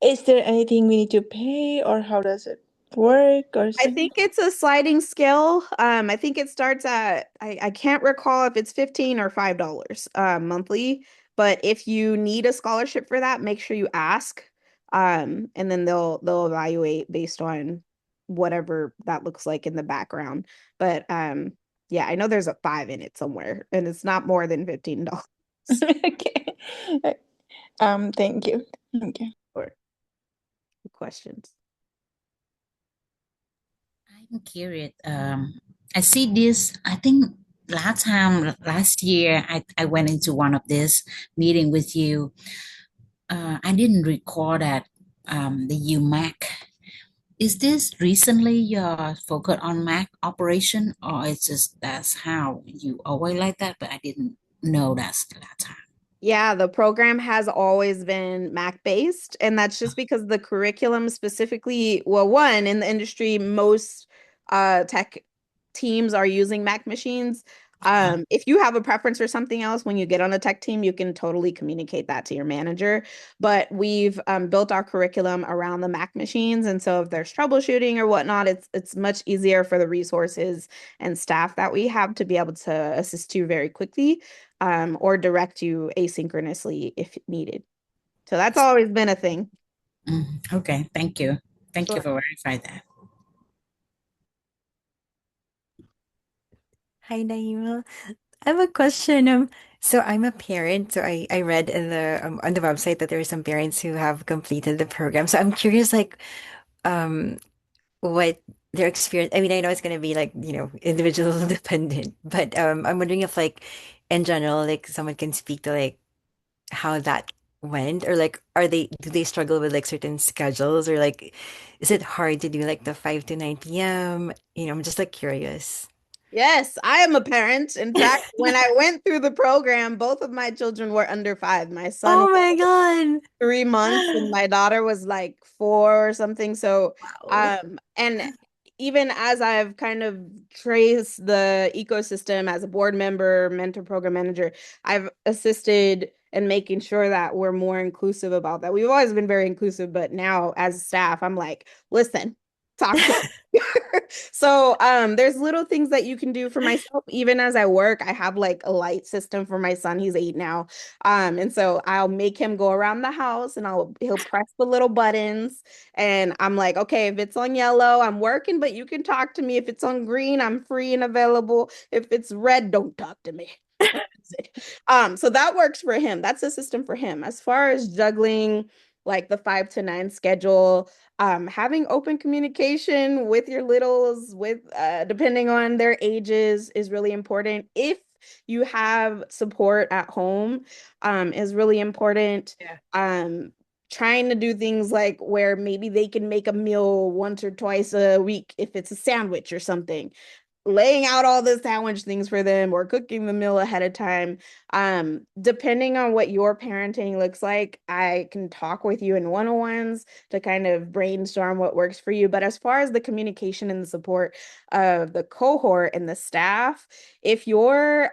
Is there anything we need to pay, or how does it work, or I think it's a sliding scale. I think it starts at I can't recall if it's 15 or $5 monthly, but if you need a scholarship for that, make sure you ask. And then they'll evaluate based on whatever that looks like in the background. But yeah, I know there's a 5 in it somewhere, and it's not more than $15 okay? Thank you. Thank you. for questions. I'm curious. I see this. I think last year, I went into one of this meeting with you. I didn't recall that the UMac. Is this recently your focus on Mac operation, or it's just that's how you always like that? But I didn't know that's that time. Yeah, the program has always been Mac based, and that's just because the curriculum specifically, well, one, in the industry, most tech teams are using Mac machines. If you have a preference for something else when you get on a tech team, you can totally communicate that to your manager. But we've built our curriculum around the Mac machines, and so if there's troubleshooting or whatnot, it's much easier for the resources and staff that we have to be able to assist you very quickly or direct you asynchronously if needed. So that's always been a thing. Okay, thank you. Thank you Sure. for verifying that. Hi, Naima. I have a question. So I'm a parent, so I read in the on the website that there are some parents who have completed the program. So I'm curious, like, um, what their experience. I mean, I know it's gonna be like, individual dependent, but I'm wondering if, like, in general, like, someone can speak to like how that went, or like, do they struggle with like certain schedules, or like, is it hard to do like the 5 to 9 p.m.? I'm just like curious. Yes, I am a parent. In fact, when I went through the program, both of my children were under 5. My son Oh my was God. 3 months and my daughter was like 4 or something. So, Wow. and even as I've kind of traced the ecosystem as a board member, mentor, program manager, I've assisted in making sure that we're more inclusive about that. We've always been very inclusive, but now as staff, I'm like, listen, talk to me. So there's little things that you can do for myself. Even as I work, I have like a light system for my son. He's 8 now. And so I'll make him go around the house and he'll press the little buttons. And I'm like, okay, if it's on yellow, I'm working, but you can talk to me. If it's on green, I'm free and available. If it's red, don't talk to me. So that works for him. That's a system for him. As far as juggling like the 5 to 9 schedule, having open communication with your littles, with depending on their ages, is really important. If you have support at home, is really important. Yeah. Trying to do things like where maybe they can make a meal once or twice a week if it's a sandwich or something, laying out all the sandwich things for them or cooking the meal ahead of time. Depending on what your parenting looks like, I can talk with you in one-on-ones to kind of brainstorm what works for you. But as far as the communication and the support of the cohort and the staff, if you're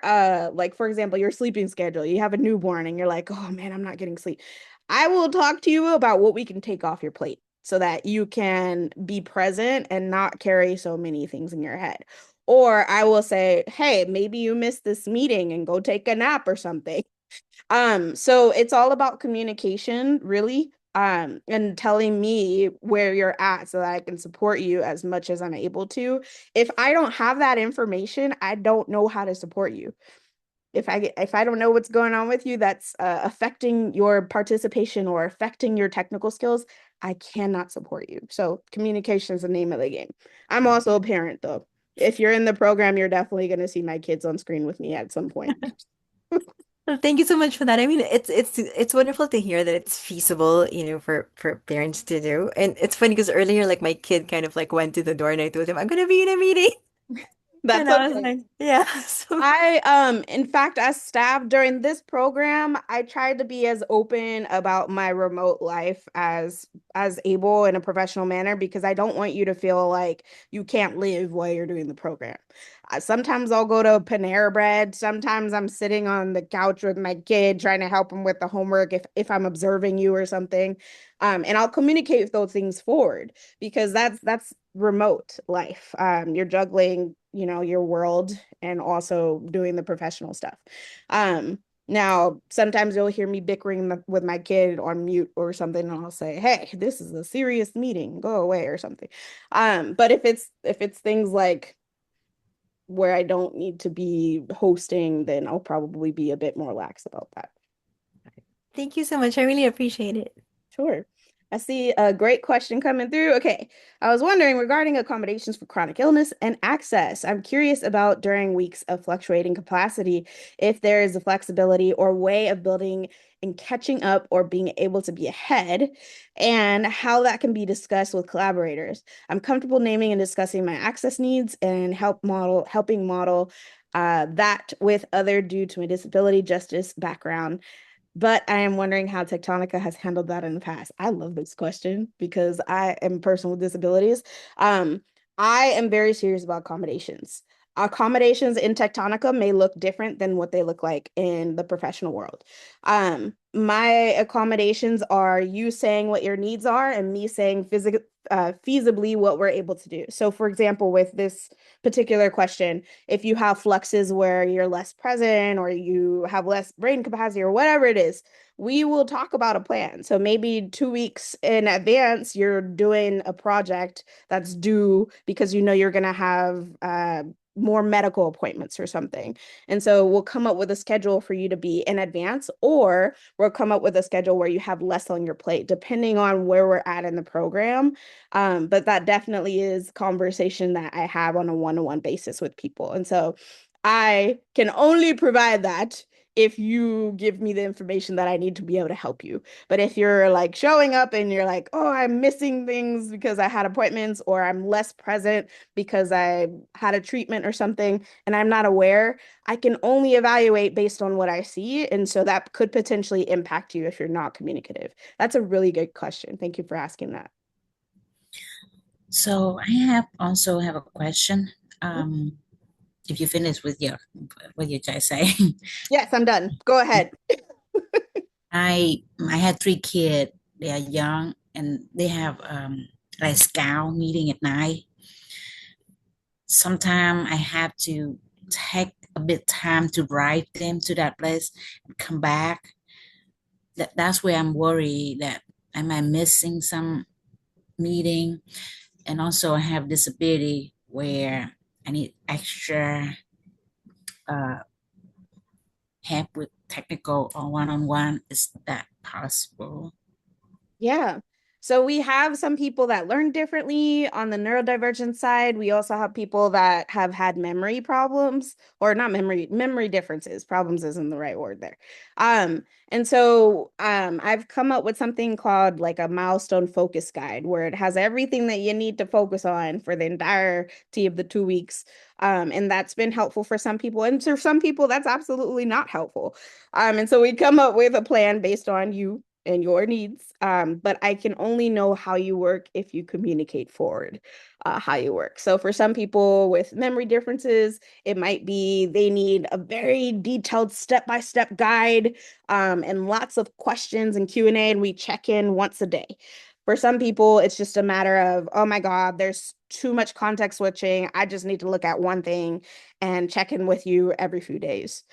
like, for example, your sleeping schedule, you have a newborn and you're like, oh man, I'm not getting sleep. I will talk to you about what we can take off your plate so that you can be present and not carry so many things in your head. Or I will say, hey, maybe you missed this meeting and go take a nap or something. So it's all about communication, really, and telling me where you're at so that I can support you as much as I'm able to. If I don't have that information, I don't know how to support you. If I don't know what's going on with you that's affecting your participation or affecting your technical skills, I cannot support you. So communication is the name of the game. I'm also a parent though. If you're in the program, you're definitely going to see my kids on screen with me at some point. Well, thank you so much for that. I mean, it's wonderful to hear that it's feasible, for parents to do. And it's funny because earlier, like my kid kind of like went to the door and I told him I'm gonna be in a meeting, and That's I was okay. like, yeah. So In fact, as staff during this program, I tried to be as open about my remote life as able in a professional manner because I don't want you to feel like you can't live while you're doing the program. Sometimes I'll go to Panera Bread. Sometimes I'm sitting on the couch with my kid trying to help him with the homework if I'm observing you or something. And I'll communicate those things forward because that's remote life. You're juggling, your world and also doing the professional stuff. Now, sometimes you'll hear me bickering with my kid on mute or something, and I'll say, "Hey, this is a serious meeting. Go away," or something. But if it's things like where I don't need to be hosting, then I'll probably be a bit more lax about that. thank you so much. I really appreciate it. Sure. I see a great question coming through. Okay. I was wondering regarding accommodations for chronic illness and access. I'm curious about during weeks of fluctuating capacity, if there is a flexibility or way of building and catching up or being able to be ahead, and how that can be discussed with collaborators. I'm comfortable naming and discussing my access needs and helping model that with other due to my disability justice background, but I am wondering how Techtonica has handled that in the past. I love this question because I am a person with disabilities. Um, I am very serious about accommodations. Accommodations in Techtonica may look different than what they look like in the professional world. My accommodations are you saying what your needs are and me saying feasibly what we're able to do. So, for example, with this particular question, if you have fluxes where you're less present or you have less brain capacity or whatever it is, we will talk about a plan. So maybe 2 weeks in advance, you're doing a project that's due because you're going to have more medical appointments or something. And so we'll come up with a schedule for you to be in advance, or we'll come up with a schedule where you have less on your plate, depending on where we're at in the program. But that definitely is conversation that I have on a one-on-one basis with people. And so I can only provide that if you give me the information that I need to be able to help you. But if you're like showing up and you're like, oh, I'm missing things because I had appointments, or I'm less present because I had a treatment or something and I'm not aware, I can only evaluate based on what I see. And so that could potentially impact you if you're not communicative. That's a really good question. Thank you for asking that. So I also have a question. Um, if you finish with your what you just say, Yes, I'm done. Go ahead. I had 3 kids. They are young and they have like scout meeting at night. Sometimes I have to take a bit time to drive them to that place and come back. That's where I'm worried that am I missing some meeting, and also I have disability where I need extra uh, help with technical or one-on-one. Is that possible? Yeah. So we have some people that learn differently on the neurodivergent side. We also have people that have had memory problems, or not memory differences. Problems isn't the right word there. And so I've come up with something called like a milestone focus guide, where it has everything that you need to focus on for the entirety of the 2 weeks. And that's been helpful for some people. And for some people, that's absolutely not helpful. And so we come up with a plan based on you and your needs. But I can only know how you work if you communicate forward how you work. So for some people with memory differences, it might be they need a very detailed step-by-step guide and lots of questions and Q&A, and we check in once a day. For some people, it's just a matter of, oh my God, there's too much context switching. I just need to look at one thing and check in with you every few days.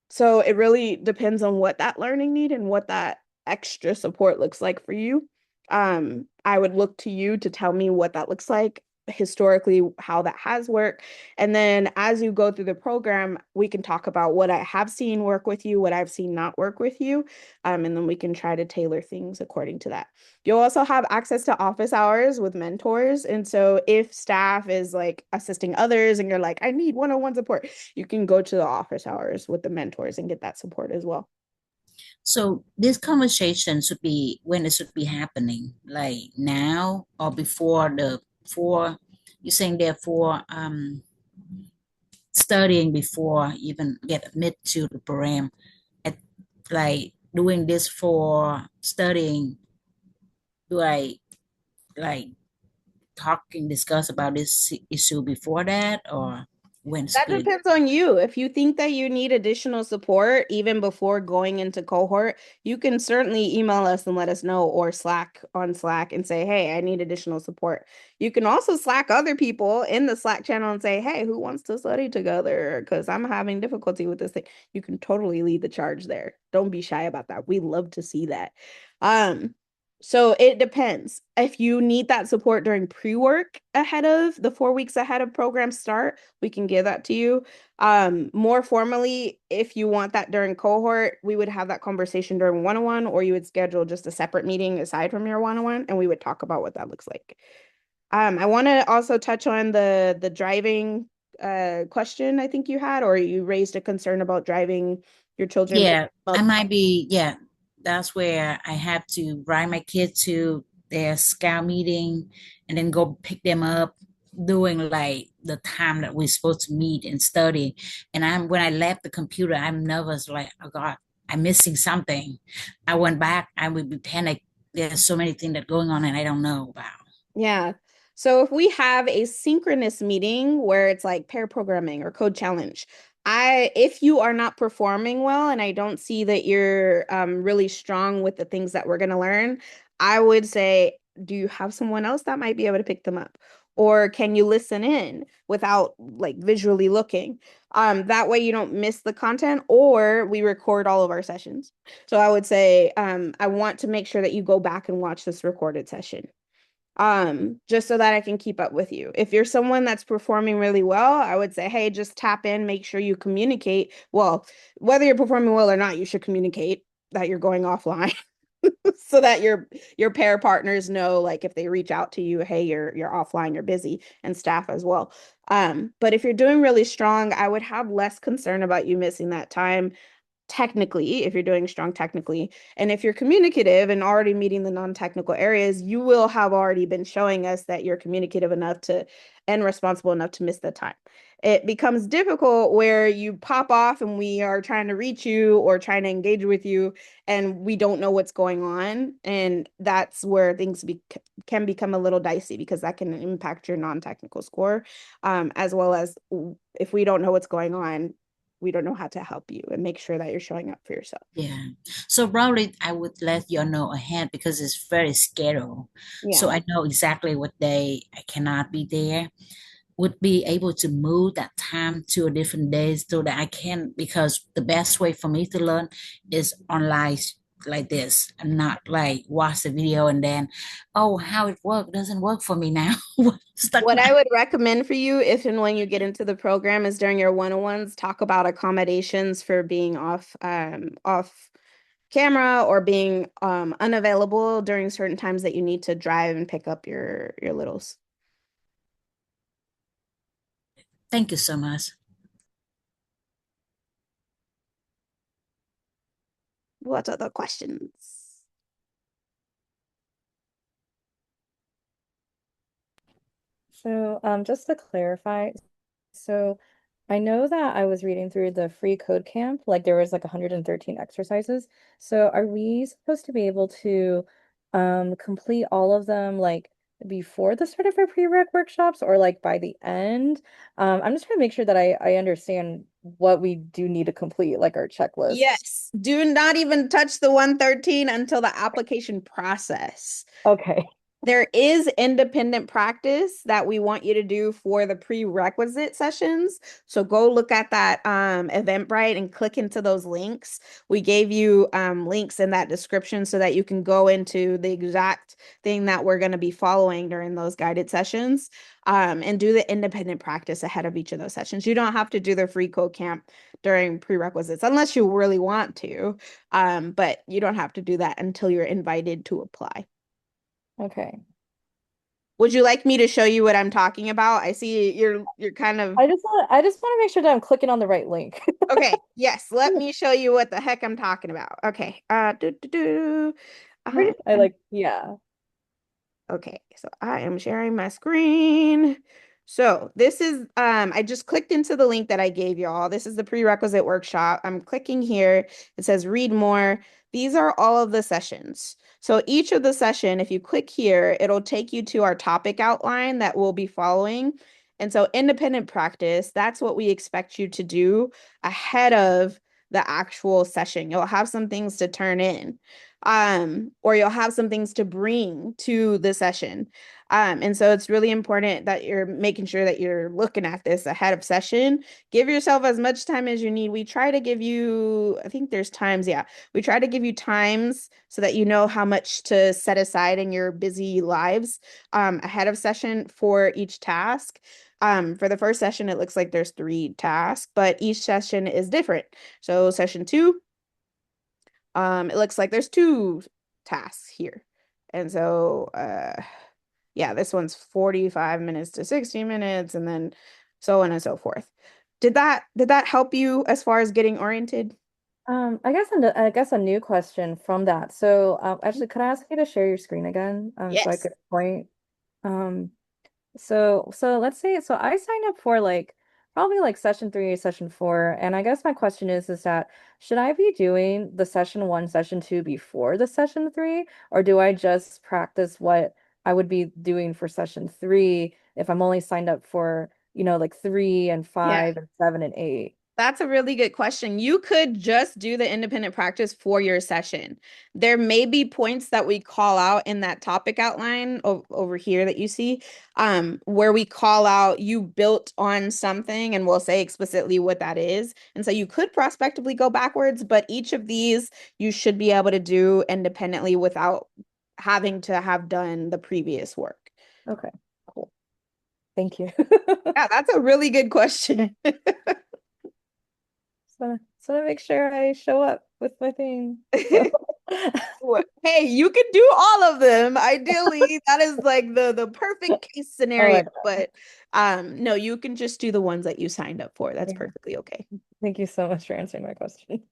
So it really depends on what that learning need and what that extra support looks like for you. I would look to you to tell me what that looks like historically, how that has worked. And then as you go through the program, we can talk about what I have seen work with you, what I've seen not work with you. And then we can try to tailor things according to that. You'll also have access to office hours with mentors. And so if staff is like assisting others and you're like, I need one-on-one support, you can go to the office hours with the mentors and get that support as well. So this conversation should be when it should be happening, like now or before the for you're saying therefore studying before even get admitted to the program. At, like doing this for studying, do I like talking discuss about this issue before that, or when it's That be? depends on you. If you think that you need additional support even before going into cohort, you can certainly email us and let us know, or Slack on Slack and say, hey, I need additional support. You can also Slack other people in the Slack channel and say, hey, who wants to study together? Because I'm having difficulty with this thing. You can totally lead the charge there. Don't be shy about that. We love to see that. So it depends. If you need that support during pre-work ahead of the 4 weeks ahead of program start, we can give that to you. More formally, if you want that during cohort, we would have that conversation during one-on-one, or you would schedule just a separate meeting aside from your one-on-one, and we would talk about what that looks like. I want to also touch on the driving question I think you had, or you raised a concern about driving your children. Yeah, I might be, yeah, that's where I have to bring my kids to their scout meeting and then go pick them up during like the time that we're supposed to meet and study. And when I left the computer, I'm nervous, like, oh God, I'm missing something. I went back, I would be panicked. There's so many things that going on and I don't know about. Yeah. So if we have a synchronous meeting where it's like pair programming or code challenge, if you are not performing well and I don't see that you're really strong with the things that we're going to learn, I would say, do you have someone else that might be able to pick them up? Or can you listen in without like visually looking? That way you don't miss the content, or we record all of our sessions. So I would say, I want to make sure that you go back and watch this recorded session, just so that I can keep up with you. If you're someone that's performing really well, I would say, hey, just tap in, make sure you communicate. Well, whether you're performing well or not, you should communicate that you're going offline so that your pair partners know, like if they reach out to you, hey, you're offline, you're busy, and staff as well. But if you're doing really strong, I would have less concern about you missing that time. technically, if you're doing strong technically. And if you're communicative and already meeting the non-technical areas, you will have already been showing us that you're communicative enough to and responsible enough to miss the time. It becomes difficult where you pop off and we are trying to reach you or trying to engage with you and we don't know what's going on. And that's where things can become a little dicey because that can impact your non-technical score, as well as if we don't know what's going on, we don't know how to help you and make sure that you're showing up for yourself. Yeah. So probably I would let you know ahead because it's very scheduled. So Yeah. I know exactly what day I cannot be there. Would be able to move that time to a different day so that I can, because the best way for me to learn is online like this and not like watch the video and then, oh, how it work doesn't work for me now. Stuck What now. I would recommend for you if and when you get into the program is during your one-on-ones, talk about accommodations for being off camera or being unavailable during certain times that you need to drive and pick up your littles. Thank you so much. What other questions? So, just to clarify, so I know that I was reading through the free code camp, like there was like 113 exercises. So are we supposed to be able to complete all of them like before the start of our prereq workshops or like by the end? I'm just trying to make sure that I understand what we do need to complete, like our checklist. Yes. Do not even touch the 113 until the application process. Okay. There is independent practice that we want you to do for the prerequisite sessions. So go look at that Eventbrite and click into those links. We gave you links in that description so that you can go into the exact thing that we're going to be following during those guided sessions, and do the independent practice ahead of each of those sessions. You don't have to do the free code camp during prerequisites unless you really want to, but you don't have to do that until you're invited to apply. Okay. Would you like me to show you what I'm talking about? I see you're kind of I just want to make sure that I'm clicking on the right link. okay. Yes, let me show you what the heck I'm talking about. Okay. Do, do, do. I I am like, yeah. Okay, so I am sharing my screen. So this is, I just clicked into the link that I gave y'all. This is the prerequisite workshop. I'm clicking here. It says read more. These are all of the sessions. So each of the session, if you click here, it'll take you to our topic outline that we'll be following. And so independent practice, that's what we expect you to do ahead of the actual session. You'll have some things to turn in, or you'll have some things to bring to the session. And so it's really important that you're making sure that you're looking at this ahead of session. Give yourself as much time as you need. We try to give you, I think there's times, yeah. We try to give you times so that you know how much to set aside in your busy lives ahead of session for each task. For the first session, it looks like there's 3 tasks, but each session is different. So session 2, it looks like there's 2 tasks here. And so, yeah, this one's 45 minutes to 60 minutes, and then so on and so forth. Did that help you as far as getting oriented? I guess a new question from that. So, actually, could I ask you to share your screen again, so I Yes. could point? Um, so let's say so I signed up for like probably like session 3 or session 4, and I guess my question is that should I be doing the session 1, session 2 before the session 3, or do I just practice what I would be doing for session 3 if I'm only signed up for, like 3 and Yeah. 5 and 7 and 8? That's a really good question. You could just do the independent practice for your session. There may be points that we call out in that topic outline over here that you see, where we call out you built on something and we'll say explicitly what that is. And so you could prospectively go backwards, but each of these you should be able to do independently without having to have done the previous work. Okay, cool. Thank you. Yeah, that's a really good question. So to make sure I show up with my thing. So Hey, you can do all of them. Ideally, that is like the perfect case oh scenario. my God. But no, you can just do the ones that you signed up for. That's Yeah. perfectly okay. Thank you so much for answering my question.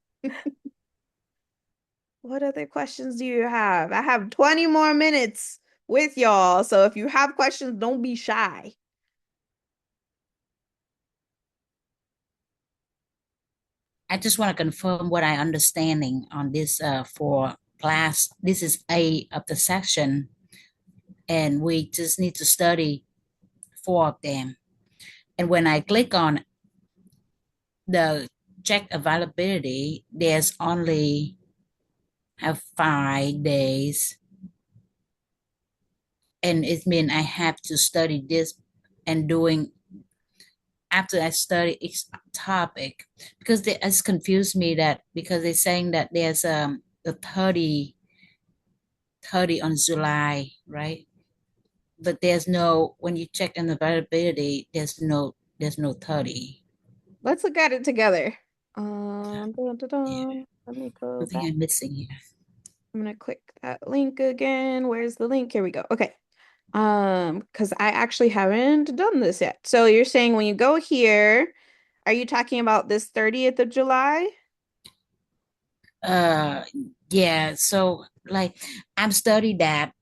What other questions do you have? I have 20 more minutes with y'all. So if you have questions, don't be shy. I just want to confirm what I understanding on this for class. This is A of the section, and we just need to study 4 of them. And when I click on the check availability, there's only have 5 days, and it means I have to study this and doing after I study each topic, because it's confused me that because they're saying that there's the 30 on July, right? But there's no, when you check in the availability, there's no 30. Let's look at it together. Yeah, Let me I go think back. I'm missing here. I'm gonna click that link again. Where's the link? Here we go. Okay. Because I actually haven't done this yet. So you're saying when you go here, are you talking about this 30th of July? Uh, yeah. So like I'm studying that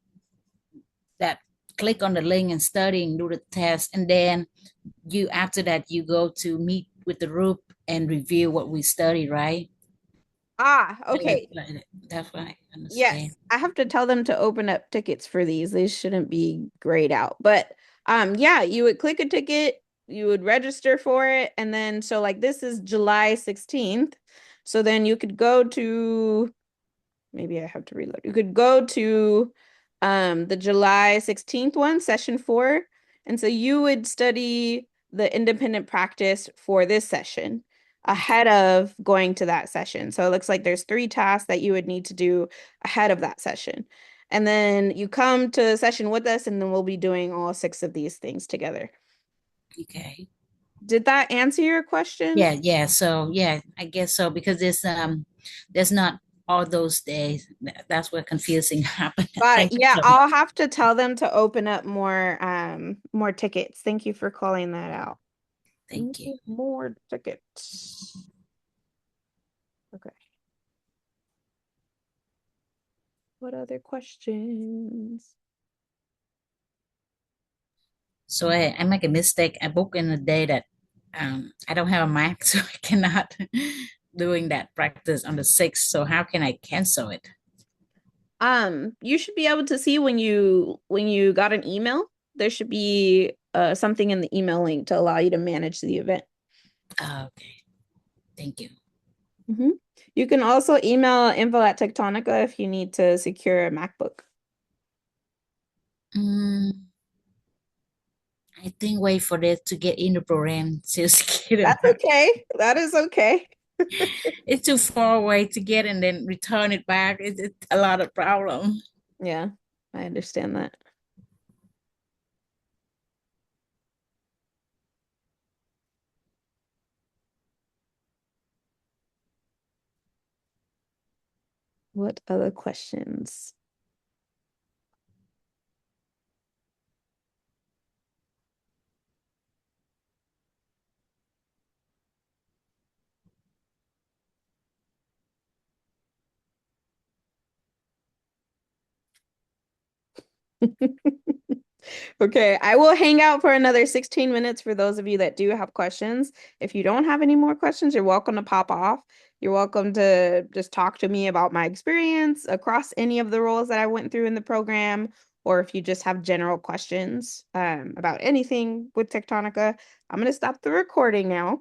click on the link and studying, do the test, and then you after that you go to meet with the group and review what we study, right? Ah, okay. That's what I Yes, understand. I have to tell them to open up tickets for these. They shouldn't be grayed out. But yeah, you would click a ticket, you would register for it, and then so like this is July 16th. So then you could go to maybe I have to reload. You could go to the July 16th one, session 4. And so you would study the independent practice for this session Okay. ahead of going to that session. So it looks like there's 3 tasks that you would need to do ahead of that session. And then you come to a session with us, and then we'll be doing all 6 of these things together. Okay. Did that answer your question? Yeah. So yeah, I guess so because there's not all those days. That's where confusing happened. Got it. Thank you Yeah, so much. I'll have to tell them to open up more tickets. Thank you for calling that out. Thank you. More tickets. Okay. What other questions? So I make a mistake. I book in a day that I don't have a Mac, so I cannot doing that practice on the 6th. So how can I cancel it? You should be able to see when you got an email. There should be something in the email link to allow you to manage the event. Okay. Thank you. Hmm. You can also email info@Techtonica if you need to secure a MacBook. Mm, I think wait for this to get in the program to get a That's Mac. okay. That is okay. It's too far away to get and then return it back. It's a lot of problem. Yeah, I understand that. What other questions? Okay, I will hang out for another 16 minutes for those of you that do have questions. If you don't have any more questions, you're welcome to pop off. You're welcome to just talk to me about my experience across any of the roles that I went through in the program, or if you just have general questions about anything with Tectonica. I'm going to stop the recording now.